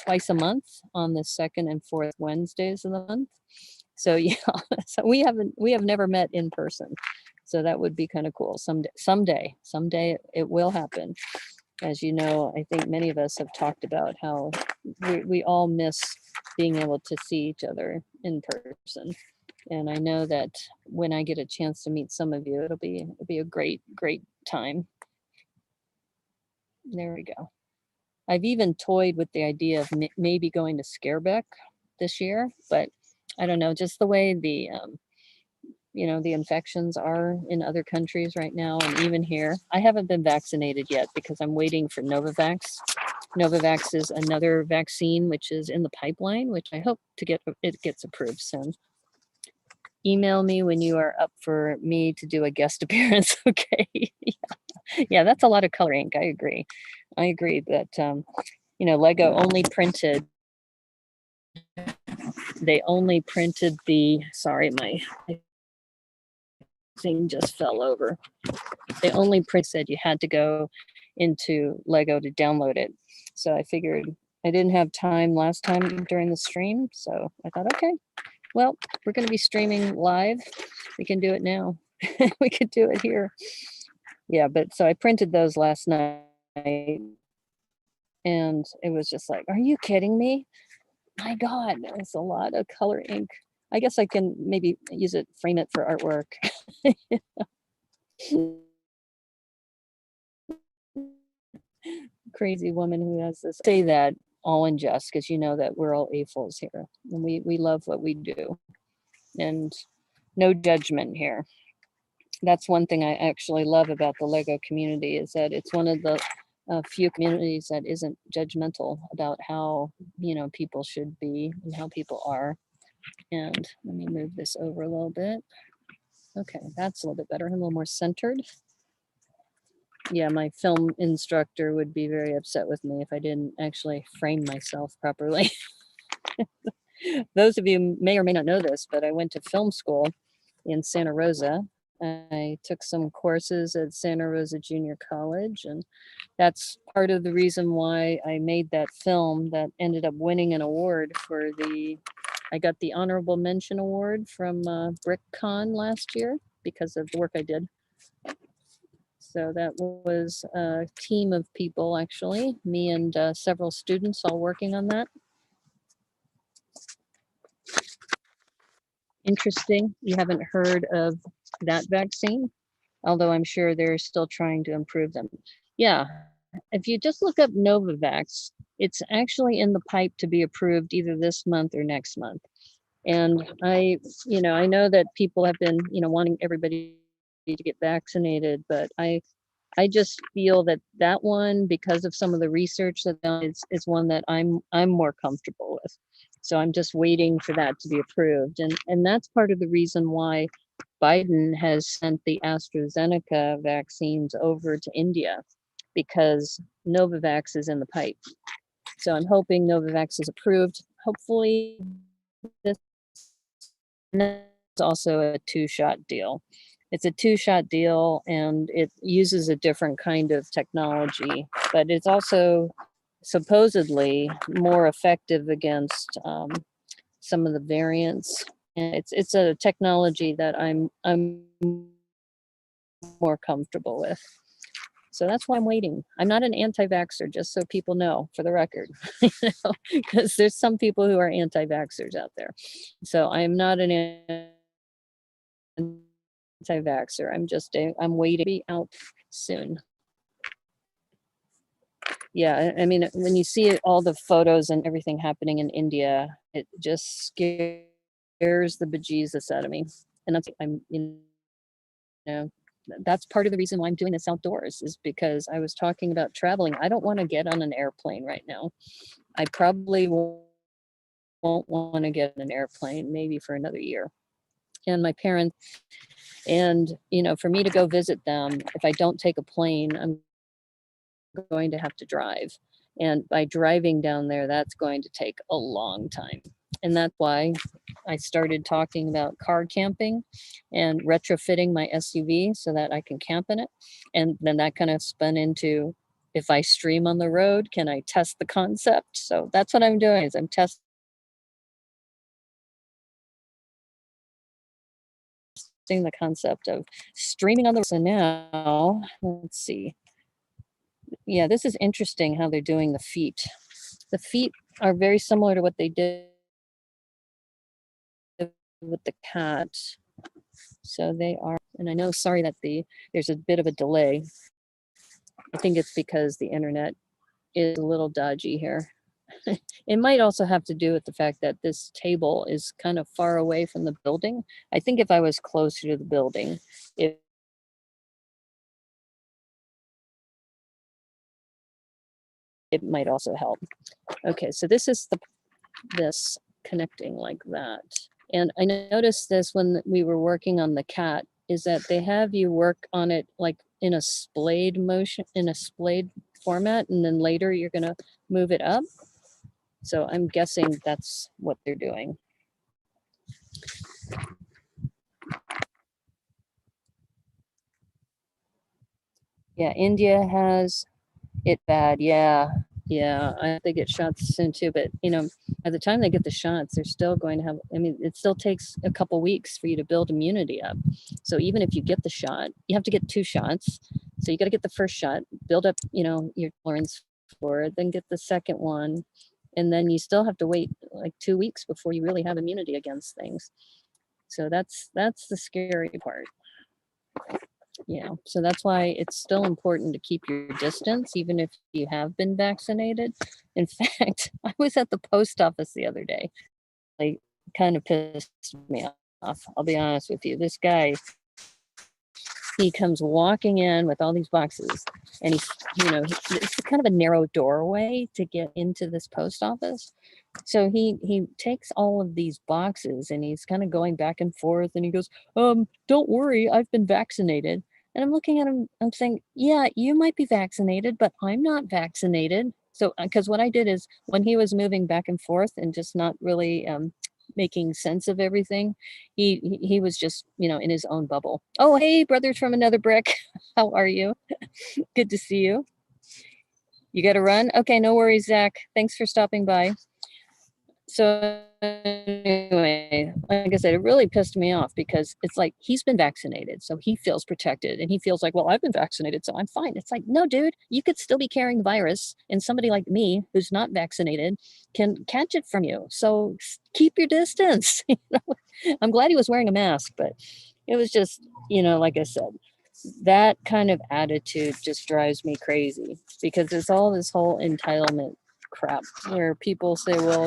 twice a month on the second and fourth Wednesdays of the month. So yeah, so we have never met in person. So that would be kind of cool. Someday it will happen. As you know, I think many of us have talked about how we all miss being able to see each other in person. And I know that when I get a chance to meet some of you, it'll be a great time. There we go. I've even toyed with the idea of maybe going to Scarebeck this year, but I don't know, just the way the the infections are in other countries right now, and even here. I haven't been vaccinated yet because I'm waiting for Novavax. Novavax is another vaccine which is in the pipeline, which I hope to get it gets approved soon. Email me when you are up for me to do a guest appearance. Okay. Yeah, that's a lot of color ink. I agree that Lego only printed. They only printed the. Sorry, my thing just fell over. They only said you had to go into Lego to download it. So I figured I didn't have time last time during the stream. So I thought, okay, well, we're going to be streaming live. We can do it now. We could do it here. Yeah, but so I printed those last night. And it was just like, are you kidding me? My God, it's a lot of color ink. I guess I can maybe use it, frame it for artwork. Crazy woman who has this. Say that all in jest, because you know that we're all AFOLs here, and we love what we do, and no judgment here. That's one thing I actually love about the Lego community, is that it's one of the few communities that isn't judgmental about how, you know, people should be and how people are. And let me move this over a little bit. Okay, that's a little bit better, a little more centered. Yeah, my film instructor would be very upset with me if I didn't actually frame myself properly. Those of you may or may not know this, but I went to film school in Santa Rosa. I took some courses at Santa Rosa Junior College, and that's part of the reason why I made that film that ended up winning an award for I got the honorable mention award from BrickCon last year because of the work I did. So that was a team of people, actually, me and several students all working on that. Interesting. You haven't heard of that vaccine, although I'm sure they're still trying to improve them. Yeah, if you just look up Novavax, it's actually in the pipe to be approved either this month or next month. And I know that people have been, wanting everybody to get vaccinated, but I just feel that that one, because of some of the research that is one that I'm more comfortable with. So I'm just waiting for that to be approved. And that's part of the reason why Biden has sent the AstraZeneca vaccines over to India, because Novavax is in the pipe. So I'm hoping Novavax is approved. Hopefully this is also a 2-shot deal. It's a 2-shot deal, and it uses a different kind of technology, but it's also supposedly more effective against some of the variants. And it's a technology that I'm more comfortable with. So that's why I'm waiting. I'm not an anti-vaxxer, just so people know, for the record, because there's some people who are anti-vaxxers out there. So I'm not an anti-vaxxer. I'm waiting to be out soon. Yeah, I mean, when you see all the photos and everything happening in India, it just scares the bejesus out of me. And that's part of the reason why I'm doing this outdoors, is because I was talking about traveling. I don't want to get on an airplane right now. I probably won't want to get on an airplane maybe for another year. And my parents, and for me to go visit them, if I don't take a plane, I'm going to have to drive. And by driving down there, that's going to take a long time. And that's why I started talking about car camping and retrofitting my SUV so that I can camp in it. And then that kind of spun into, if I stream on the road, can I test the concept? So that's what I'm doing, is I'm testing the concept of streaming on the road. So now, let's see. Yeah, this is interesting how they're doing the feet. The feet are very similar to what they did with the cat. So they are, and I know, sorry that there's a bit of a delay. I think it's because the internet is a little dodgy here. It might also have to do with the fact that this table is kind of far away from the building. I think if I was closer to the building, it might also help. Okay, so this is this connecting like that. And I noticed this when we were working on the cat, is that they have you work on it like in a splayed motion, in a splayed format, and then later you're gonna move it up. So I'm guessing that's what they're doing. Yeah, India has it bad. Yeah, I think they get shots soon too, but by the time they get the shots, they're still going to have, I mean, it still takes a couple weeks for you to build immunity up. So even if you get the shot, you have to get 2 shots. So you got to get the first shot, build up, your tolerance for it, then get the second one, and then you still have to wait like 2 weeks before you really have immunity against things. So that's the scary part. Yeah, so that's why it's still important to keep your distance, even if you have been vaccinated. In fact, I was at the post office the other day. Like, kind of pissed me off. I'll be honest with you. This guy, he comes walking in with all these boxes, and it's kind of a narrow doorway to get into this post office. So he takes all of these boxes and he's kind of going back and forth, and he goes, don't worry, I've been vaccinated. And I'm looking at him, I'm saying, yeah, you might be vaccinated, but I'm not vaccinated. So, because what I did is when he was moving back and forth and just not really making sense of everything, he was just, in his own bubble. Oh, hey, brothers from another brick. How are you? Good to see you. You got to run? Okay, no worries, Zach. Thanks for stopping by. So anyway, like I said, it really pissed me off because it's like he's been vaccinated, so he feels protected, and he feels like, well, I've been vaccinated, so I'm fine. It's like, no, dude, you could still be carrying the virus, and somebody like me who's not vaccinated can catch it from you. So keep your distance. I'm glad he was wearing a mask, but it was just, like I said, that kind of attitude just drives me crazy because there's all this whole entitlement crap where people say, well,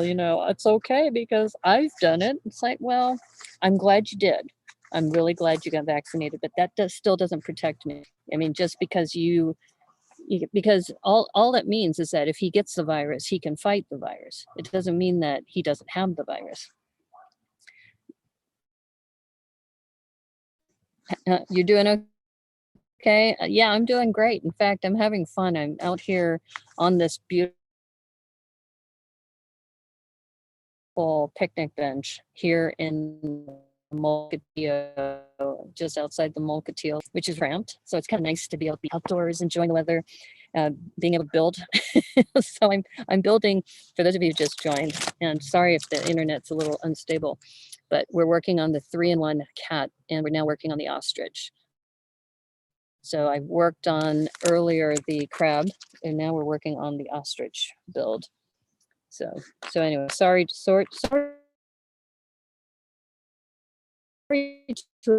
it's okay because I've done it. It's like, well, I'm glad you did. I'm really glad you got vaccinated, but that still doesn't protect me. I mean, just because because all that means is that if he gets the virus, he can fight the virus. It doesn't mean that he doesn't have the virus. You're doing okay? Yeah, I'm doing great. In fact, I'm having fun. I'm out here on this beautiful picnic bench here in Mukilteo, just outside the Mukilteo, which is ramped. So it's kind of nice to be able to be outdoors, enjoying the weather, being able to build. So I'm building, for those of you who just joined, and sorry if the internet's a little unstable, but we're working on the 3-in-1 cat, and we're now working on the ostrich. So I worked on earlier the crab, and now we're working on the ostrich build. So anyway, sorry to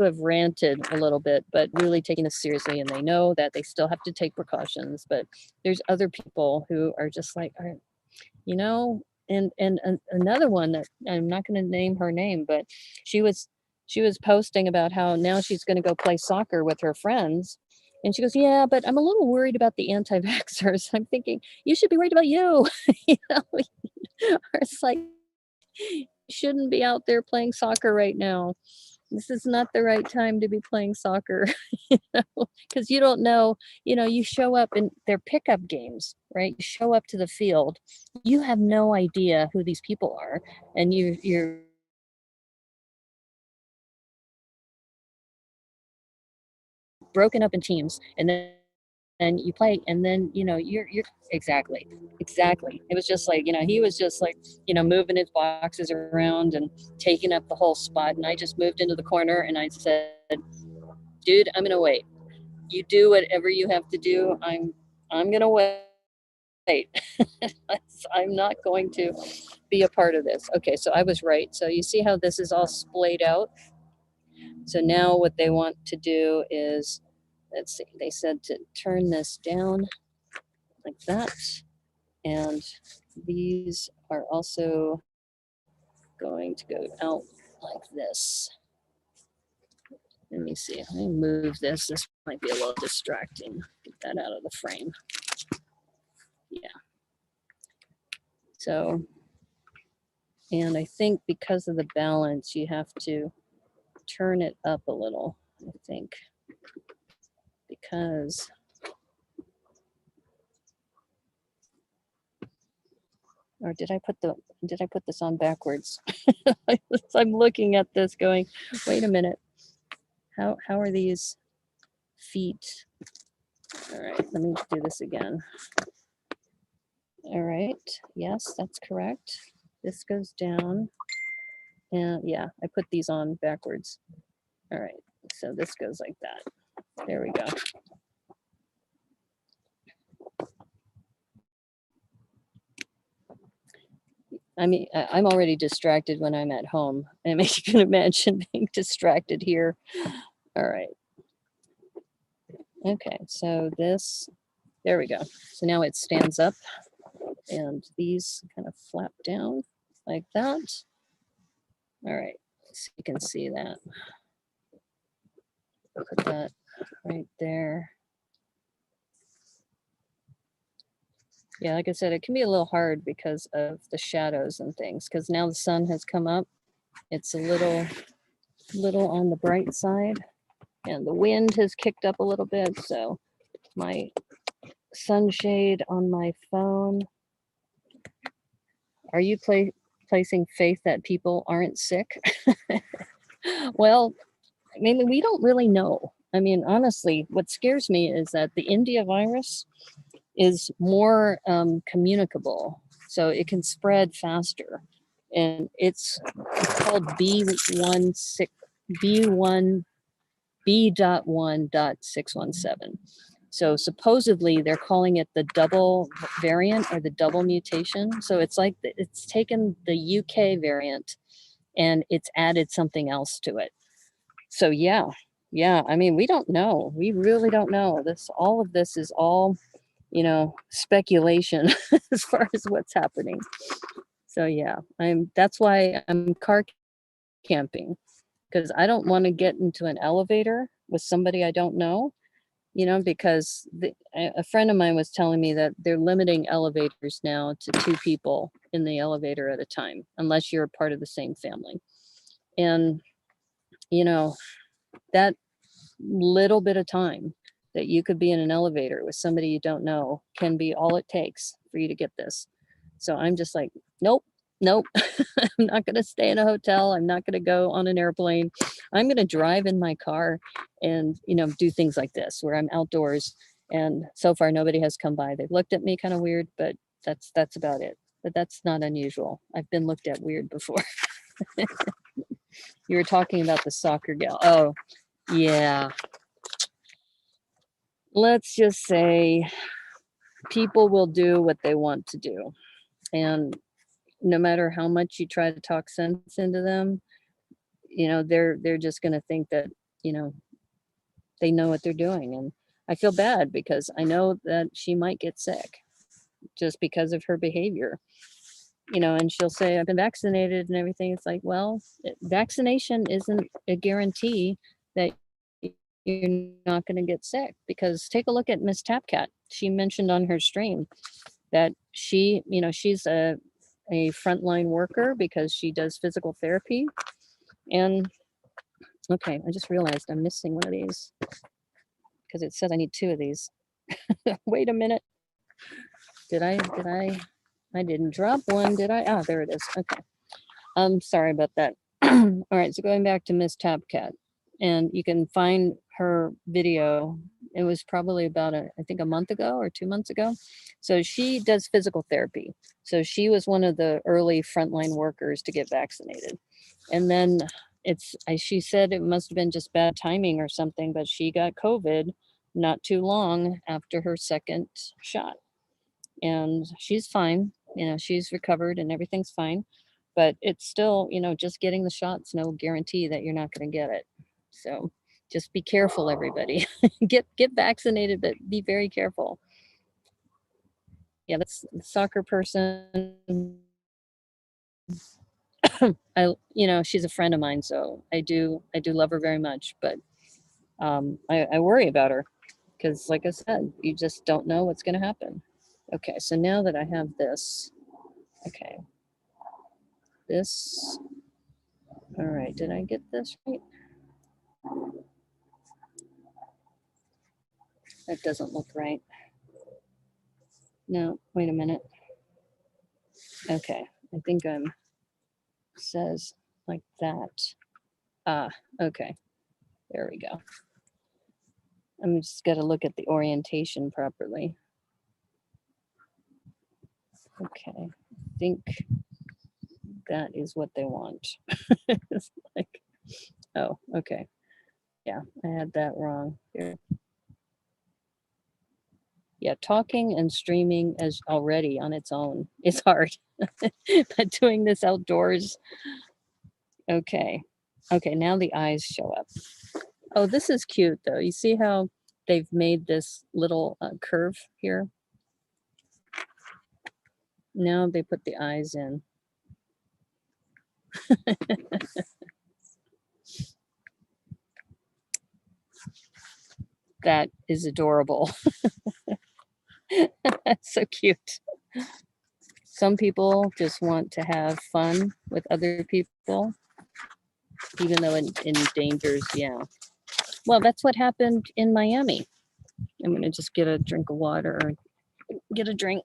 have ranted a little bit, but really taking this seriously, and they know that they still have to take precautions. But there's other people who are just like, and another one that I'm not going to name her name, but she was posting about how now she's going to go play soccer with her friends. And she goes, yeah, but I'm a little worried about the anti-vaxxers. I'm thinking, you should be worried about you. It's like, you shouldn't be out there playing soccer right now. This is not the right time to be playing soccer, because you don't know, you show up in their pickup games, right? You show up to the field, you have no idea who these people are, and you're broken up in teams, and then you play, and then you're exactly. It was just like, he was just like, moving his boxes around and taking up the whole spot, and I just moved into the corner and I said, dude, I'm gonna wait. You do whatever you have to do. I'm gonna wait. I'm not going to be a part of this. Okay, so I was right. So you see how this is all splayed out? So now what they want to do is, let's see, they said to turn this down like that. And these are also going to go out like this. Let me see, let me move this. This might be a little distracting. Get that out of the frame. Yeah. So, and I think because of the balance, you have to turn it up a little, I think, because or did I put this on backwards? I'm looking at this going, wait a minute. How are these feet? All right, let me do this again. All right, yes, that's correct. This goes down. And yeah, I put these on backwards. All right, so this goes like that. There we go. I mean, I'm already distracted when I'm at home. I mean, you can imagine being distracted here. All right. Okay, so this, there we go. So now it stands up and these kind of flap down like that. All right, so you can see that. Put that right there. Yeah, like I said, it can be a little hard because of the shadows and things, because now the sun has come up. It's a little on the bright side, and the wind has kicked up a little bit, so my sunshade on my phone. Are you placing faith that people aren't sick? Well, I mean, we don't really know. I mean, honestly, what scares me is that the India virus is more communicable, so it can spread faster, and it's called B16 B.1.617. So supposedly they're calling it the double variant or the double mutation. So it's like it's taken the UK variant and it's added something else to it. So yeah, I mean, we don't know. We really don't know. All of this is all, speculation as far as what's happening. So yeah, that's why I'm car camping, because I don't want to get into an elevator with somebody I don't know, because a friend of mine was telling me that they're limiting elevators now to 2 people in the elevator at a time, unless you're a part of the same family. And, that little bit of time that you could be in an elevator with somebody you don't know can be all it takes for you to get this. So I'm just like, nope, I'm not going to stay in a hotel. I'm not going to go on an airplane. I'm going to drive in my car and, do things like this where I'm outdoors. And so far, nobody has come by. They've looked at me kind of weird, but that's about it. But that's not unusual. I've been looked at weird before. You were talking about the soccer gal. Oh, yeah. Let's just say people will do what they want to do. And no matter how much you try to talk sense into them, they're just going to think that, they know what they're doing. And I feel bad because I know that she might get sick just because of her behavior, and she'll say, I've been vaccinated and everything. It's like, well, vaccination isn't a guarantee that you're not going to get sick, because take a look at Miss Tapcat. She mentioned on her stream that she's a frontline worker because she does physical therapy. And okay, I just realized I'm missing one of these because it says I need 2 of these. Wait a minute. I didn't drop one, did I? Ah, there it is. Okay. Sorry about that. All right, so going back to Miss Tapcat, and you can find her video. It was probably about I think a month ago or 2 months ago. So she does physical therapy. So she was one of the early frontline workers to get vaccinated. And then she said it must have been just bad timing or something, but she got COVID not too long after her second shot. And she's fine. She's recovered and everything's fine. But it's still, just getting the shot's no guarantee that you're not going to get it. So just be careful, everybody. Get vaccinated, but be very careful. Yeah, that's the soccer person. She's a friend of mine, so I do love her very much. But I worry about her because, like I said, you just don't know what's going to happen. Okay, so now that I have this, okay, this, all right, did I get this right? That doesn't look right. No, wait a minute. Okay, I think says like that. Ah, okay, there we go. I'm just got to look at the orientation properly. Okay, I think that is what they want. It's like, oh, okay. Yeah, I had that wrong here. Yeah, talking and streaming as already on its own is hard, but doing this outdoors. Okay. Okay, now the eyes show up. Oh, this is cute though. You see how they've made this little curve here? Now they put the eyes in. That is adorable. That's so cute. Some people just want to have fun with other people, even though it endangers, yeah. Well, that's what happened in Miami. I'm gonna just get a drink of water or get a drink.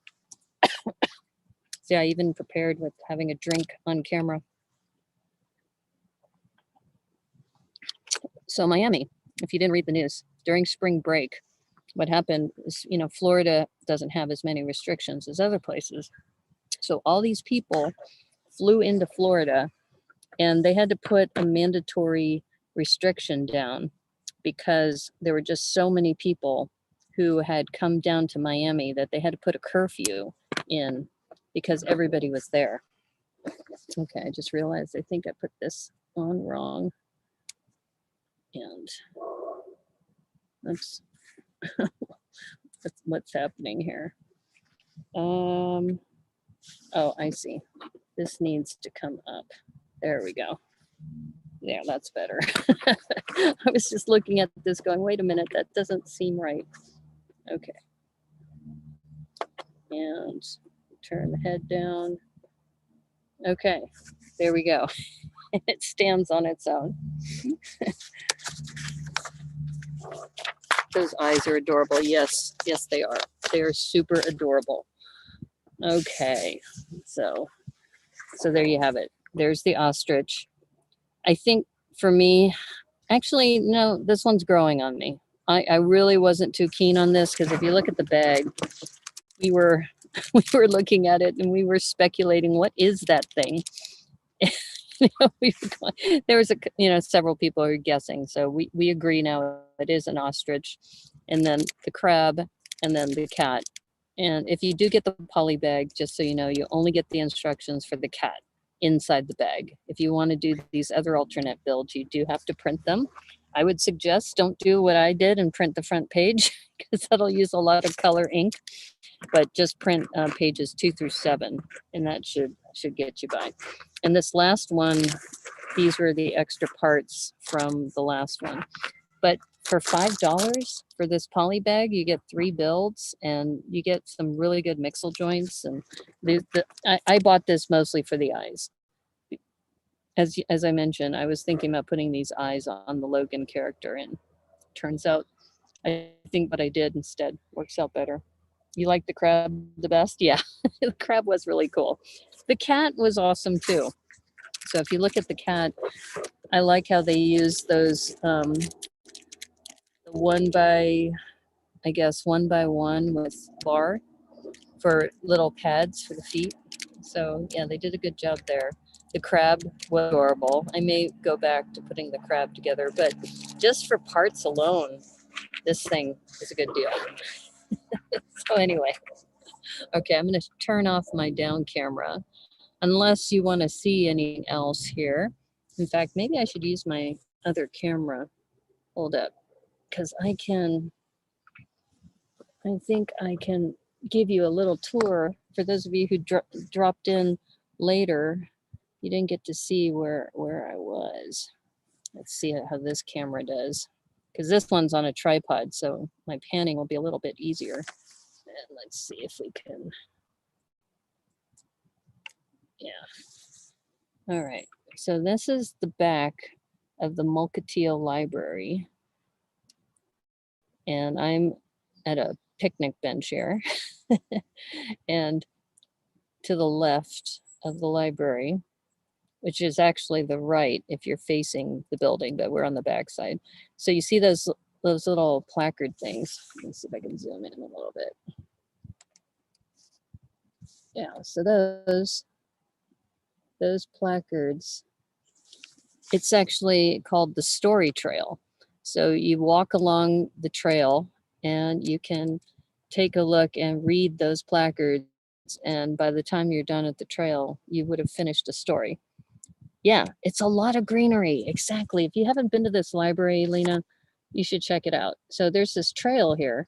See, I even prepared with having a drink on camera. So Miami, if you didn't read the news, during spring break, what happened is, you know, Florida doesn't have as many restrictions as other places. So all these people flew into Florida and they had to put a mandatory restriction down because there were just so many people who had come down to Miami that they had to put a curfew in because everybody was there. Okay, I just realized I think I put this on wrong. And that's what's happening here. Oh, I see. This needs to come up. There we go. Yeah, that's better. I was just looking at this going, wait a minute, that doesn't seem right. Okay. And turn the head down. Okay, there we go. It stands on its own. Those eyes are adorable. Yes, yes, they are. They are super adorable. Okay, so there you have it. There's the ostrich. I think for me, actually, no, this one's growing on me. I really wasn't too keen on this because if you look at the bag, we were looking at it and we were speculating, what is that thing? There was several people who were guessing, so we agree now it is an ostrich, and then the crab, and then the cat. And if you do get the poly bag, just so you know, you only get the instructions for the cat inside the bag. If you want to do these other alternate builds, you do have to print them. I would suggest don't do what I did and print the front page because that'll use a lot of color ink, but just print pages 2 through 7, and that should get you by. And this last one, these were the extra parts from the last one. But for $5 for this poly bag, you get 3 builds and you get some really good mixel joints. And I bought this mostly for the eyes. As I mentioned, I was thinking about putting these eyes on the Logan character, and turns out I think what I did instead works out better. You like the crab the best? Yeah, the crab was really cool. The cat was awesome too. So if you look at the cat, I like how they use those one by one with bar for little pads for the feet. So yeah, they did a good job there. The crab was adorable. I may go back to putting the crab together, but just for parts alone, this thing is a good deal. So anyway, okay, I'm going to turn off my down camera unless you want to see anything else here. In fact, maybe I should use my other camera. Hold up, because I think I can give you a little tour. For those of you who dropped in later, you didn't get to see where I was. Let's see how this camera does, because this one's on a tripod, so my panning will be a little bit easier. And let's see if we can. Yeah. All right. So this is the back of the Mukilteo library. And I'm at a picnic bench here. And to the left of the library, which is actually the right if you're facing the building, but we're on the back side. So you see those little placard things. Let me see if I can zoom in a little bit. Yeah, so those placards, it's actually called the story trail. So you walk along the trail and you can take a look and read those placards, and by the time you're done at the trail, you would have finished a story. Yeah, it's a lot of greenery. Exactly. If you haven't been to this library, Lena, you should check it out. So there's this trail here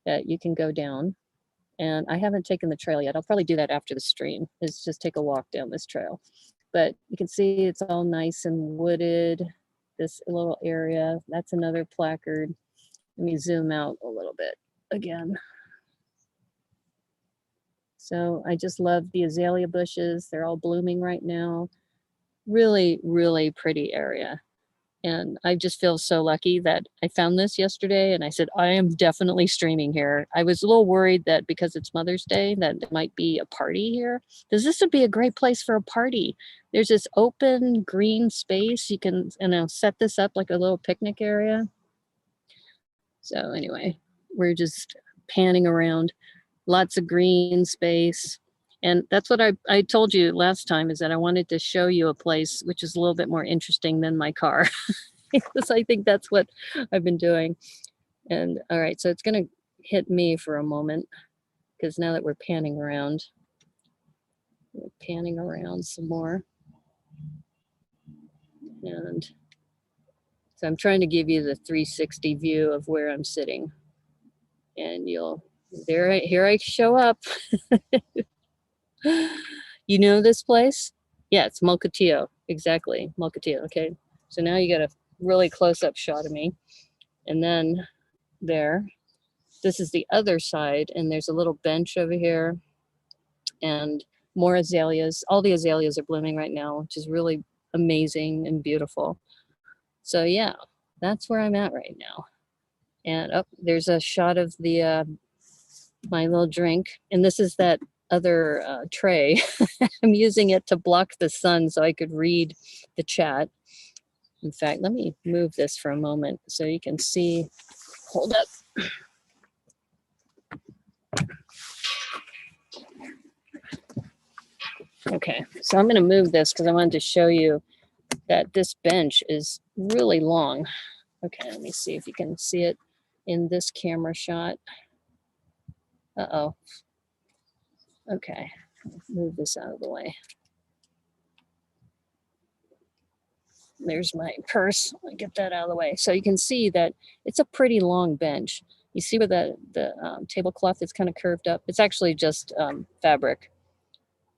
that you can go down, and I haven't taken the trail yet. I'll probably do that after the stream, is just take a walk down this trail. But you can see it's all nice and wooded, this little area. That's another placard. Let me zoom out a little bit again. So I just love the azalea bushes. They're all blooming right now. Really, really pretty area. And I just feel so lucky that I found this yesterday and I said, I am definitely streaming here. I was a little worried that because it's Mother's Day, that there might be a party here. Because this would be a great place for a party. There's this open green space. You can, set this up like a little picnic area. So anyway, we're just panning around. Lots of green space. And that's what I told you last time, is that I wanted to show you a place which is a little bit more interesting than my car. Because I think that's what I've been doing. And all right, so it's gonna hit me for a moment, because now that we're panning around some more. And so I'm trying to give you the 360 view of where I'm sitting. And here I show up. You know this place? Yeah, it's Mukilteo. Exactly, Mukilteo. Okay, so now you got a really close-up shot of me. And then there, this is the other side, and there's a little bench over here and more azaleas. All the azaleas are blooming right now, which is really amazing and beautiful. So yeah, that's where I'm at right now. And there's a shot of the my little drink, and this is that other tray. I'm using it to block the sun so I could read the chat. In fact, let me move this for a moment so you can see. Hold up. Okay, so I'm going to move this because I wanted to show you that this bench is really long. Okay, let me see if you can see it in this camera shot. Uh-oh. Okay, move this out of the way. There's my purse. I'll get that out of the way. So you can see that it's a pretty long bench. You see where the tablecloth is kind of curved up? It's actually just fabric,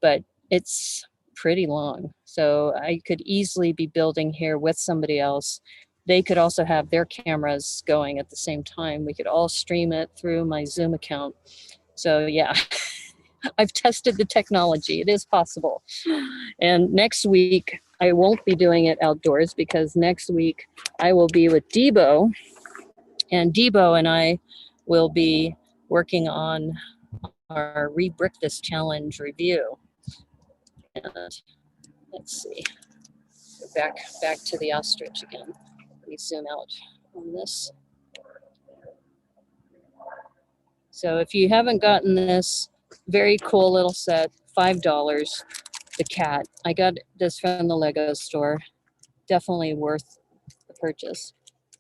but it's pretty long. So I could easily be building here with somebody else. They could also have their cameras going at the same time. We could all stream it through my Zoom account. So yeah, I've tested the technology. It is possible. And next week, I won't be doing it outdoors, because next week I will be with Debo, and Debo and I will be working on our Rebrick This Challenge review. And let's see, back to the ostrich again. Let me zoom out on this. So if you haven't gotten this very cool little set, $5, the cat. I got this from the Lego store. Definitely worth the purchase.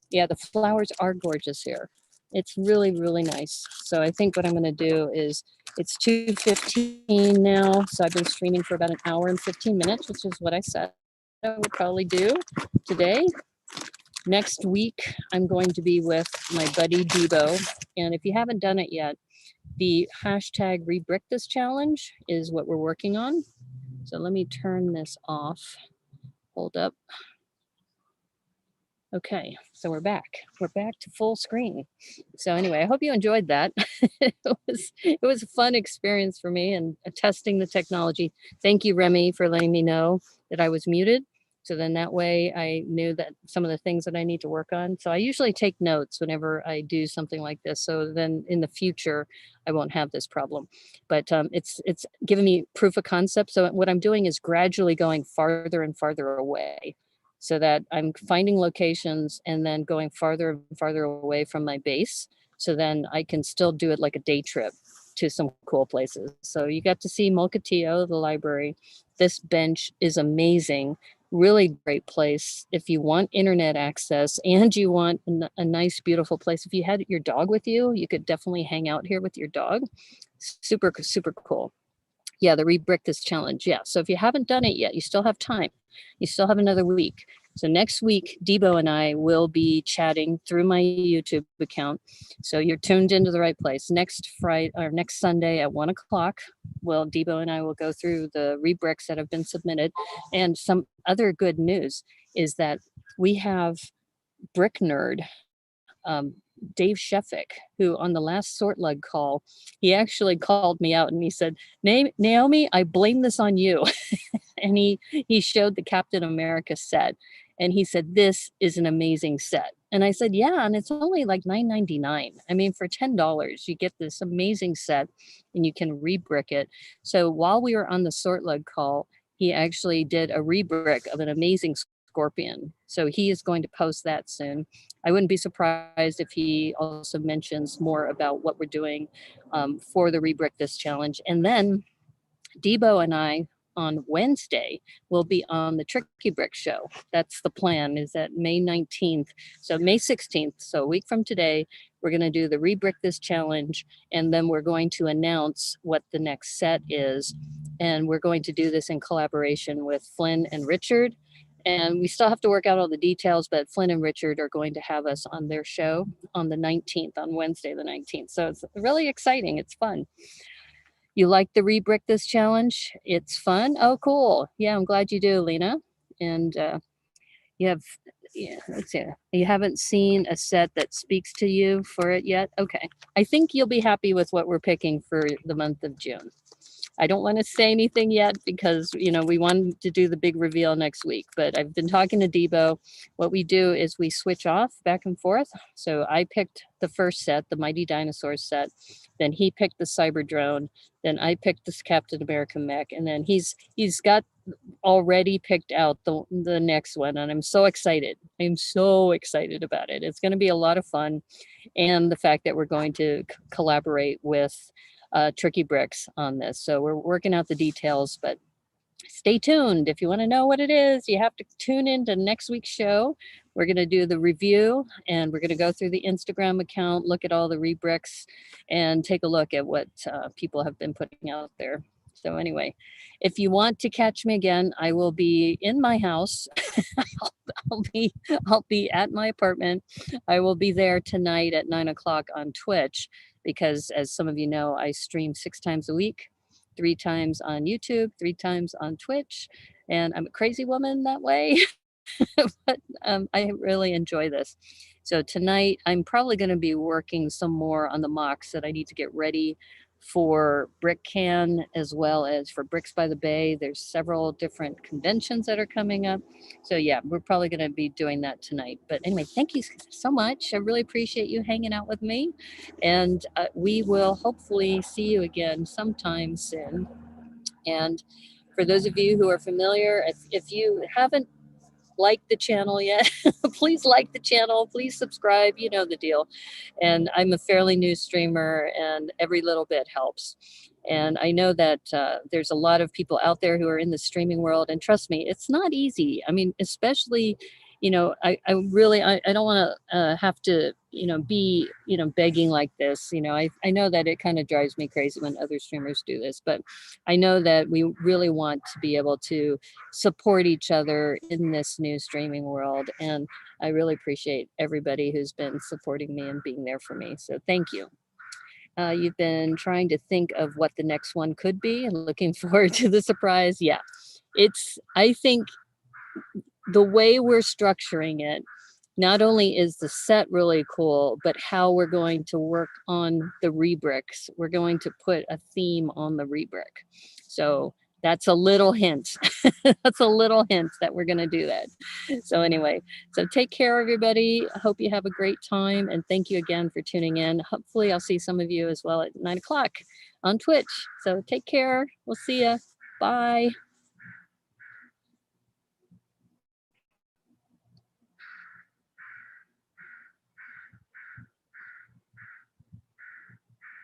Yeah, the flowers are gorgeous here. It's really, really nice. So I think what I'm going to do is, it's 2:15 now. So I've been streaming for about an hour and 15 minutes, which is what I said I would probably do today. Next week, I'm going to be with my buddy Debo. And if you haven't done it yet, the hashtag Rebrick This Challenge is what we're working on. So let me turn this off. Hold up. Okay, so we're back. We're back to full screen. So anyway, I hope you enjoyed that. It was a fun experience for me, and testing the technology. Thank you, Remy, for letting me know that I was muted. So then that way I knew that some of the things that I need to work on. So I usually take notes whenever I do something like this. So then in the future, I won't have this problem. But it's given me proof of concept. So what I'm doing is gradually going farther and farther away, so that I'm finding locations and then going farther and farther away from my base. So then I can still do it like a day trip to some cool places. So you got to see Mukilteo, the library. This bench is amazing. really great place if you want internet access and you want a nice, beautiful place. If you had your dog with you, you could definitely hang out here with your dog. Super, super cool. Yeah, the Rebrick This challenge. Yeah. So if you haven't done it yet, you still have time. You still have another week. So next week, Debo and I will be chatting through my YouTube account. So you're tuned into the right place. Next Friday or next Sunday at 1 o'clock, well, Debo and I will go through the rebricks that have been submitted. And some other good news is that we have Brick Nerd, Dave Sheffick, who on the last Sort Lug call, he actually called me out and he said, Naomi, I blame this on you. And he showed the Captain America set and he said, this is an amazing set. And I said, yeah, and it's only like $9.99. I mean, for $10, you get this amazing set and you can rebrick it. So while we were on the Sort Lug call, he actually did a rebrick of an amazing Scorpion. So he is going to post that soon. I wouldn't be surprised if he also mentions more about what we're doing for the Rebrick This challenge. And then Debo and I on Wednesday will be on the Tricky Brick Show. That's the plan, is that May 19th. So May 16th, so a week from today, we're going to do the Rebrick This challenge, and then we're going to announce what the next set is. And we're going to do this in collaboration with Flynn and Richard. And we still have to work out all the details, but Flynn and Richard are going to have us on their show on the 19th, on Wednesday the 19th. So it's really exciting. It's fun. You like the Rebrick This challenge? It's fun? Oh, cool. Yeah, I'm glad you do, Lena. And you have, yeah, let's see. You haven't seen a set that speaks to you for it yet? Okay. I think you'll be happy with what we're picking for the month of June. I don't want to say anything yet because, you know, we wanted to do the big reveal next week, but I've been talking to Debo. What we do is we switch off back and forth. So I picked the first set, the Mighty Dinosaurs set. Then he picked the Cyber Drone. Then I picked this Captain America mech. And then he's got already picked out the next one. And I'm so excited. I'm so excited about it. It's going to be a lot of fun. And the fact that we're going to collaborate with Tricky Bricks on this. So we're working out the details, but stay tuned. If you want to know what it is, you have to tune into next week's show. We're going to do the review and we're going to go through the Instagram account, look at all the rebricks and take a look at what people have been putting out there. So anyway, if you want to catch me again, I will be in my house. I'll be at my apartment. I will be there tonight at 9 o'clock on Twitch because, as some of you know, I stream 6 times a week, 3 times on YouTube, 3 times on Twitch, and I'm a crazy woman that way. But I really enjoy this. So tonight I'm probably going to be working some more on the MOCs that I need to get ready for BrickCan as well as for Bricks by the Bay. There's several different conventions that are coming up. So yeah, we're probably going to be doing that tonight. But anyway, thank you so much. I really appreciate you hanging out with me. And we will hopefully see you again sometime soon. And for those of you who are familiar, if you haven't liked the channel yet, please like the channel, please subscribe, you know the deal. And I'm a fairly new streamer and every little bit helps. And I know that there's a lot of people out there who are in the streaming world, and trust me, it's not easy. I mean, especially, you know, I don't want to have to, you know, be, you know, begging like this. You know, I know that it kind of drives me crazy when other streamers do this, but I know that we really want to be able to support each other in this new streaming world. And I really appreciate everybody who's been supporting me and being there for me. So thank you. You've been trying to think of what the next one could be and looking forward to the surprise. Yeah, I think the way we're structuring it, not only is the set really cool, but how we're going to work on the rebricks. We're going to put a theme on the rebrick. So that's a little hint. That's a little hint that we're going to do that. So anyway, so take care, everybody. I hope you have a great time. And thank you again for tuning in. Hopefully I'll see some of you as well at 9 o'clock on Twitch. So take care. We'll see ya. Bye.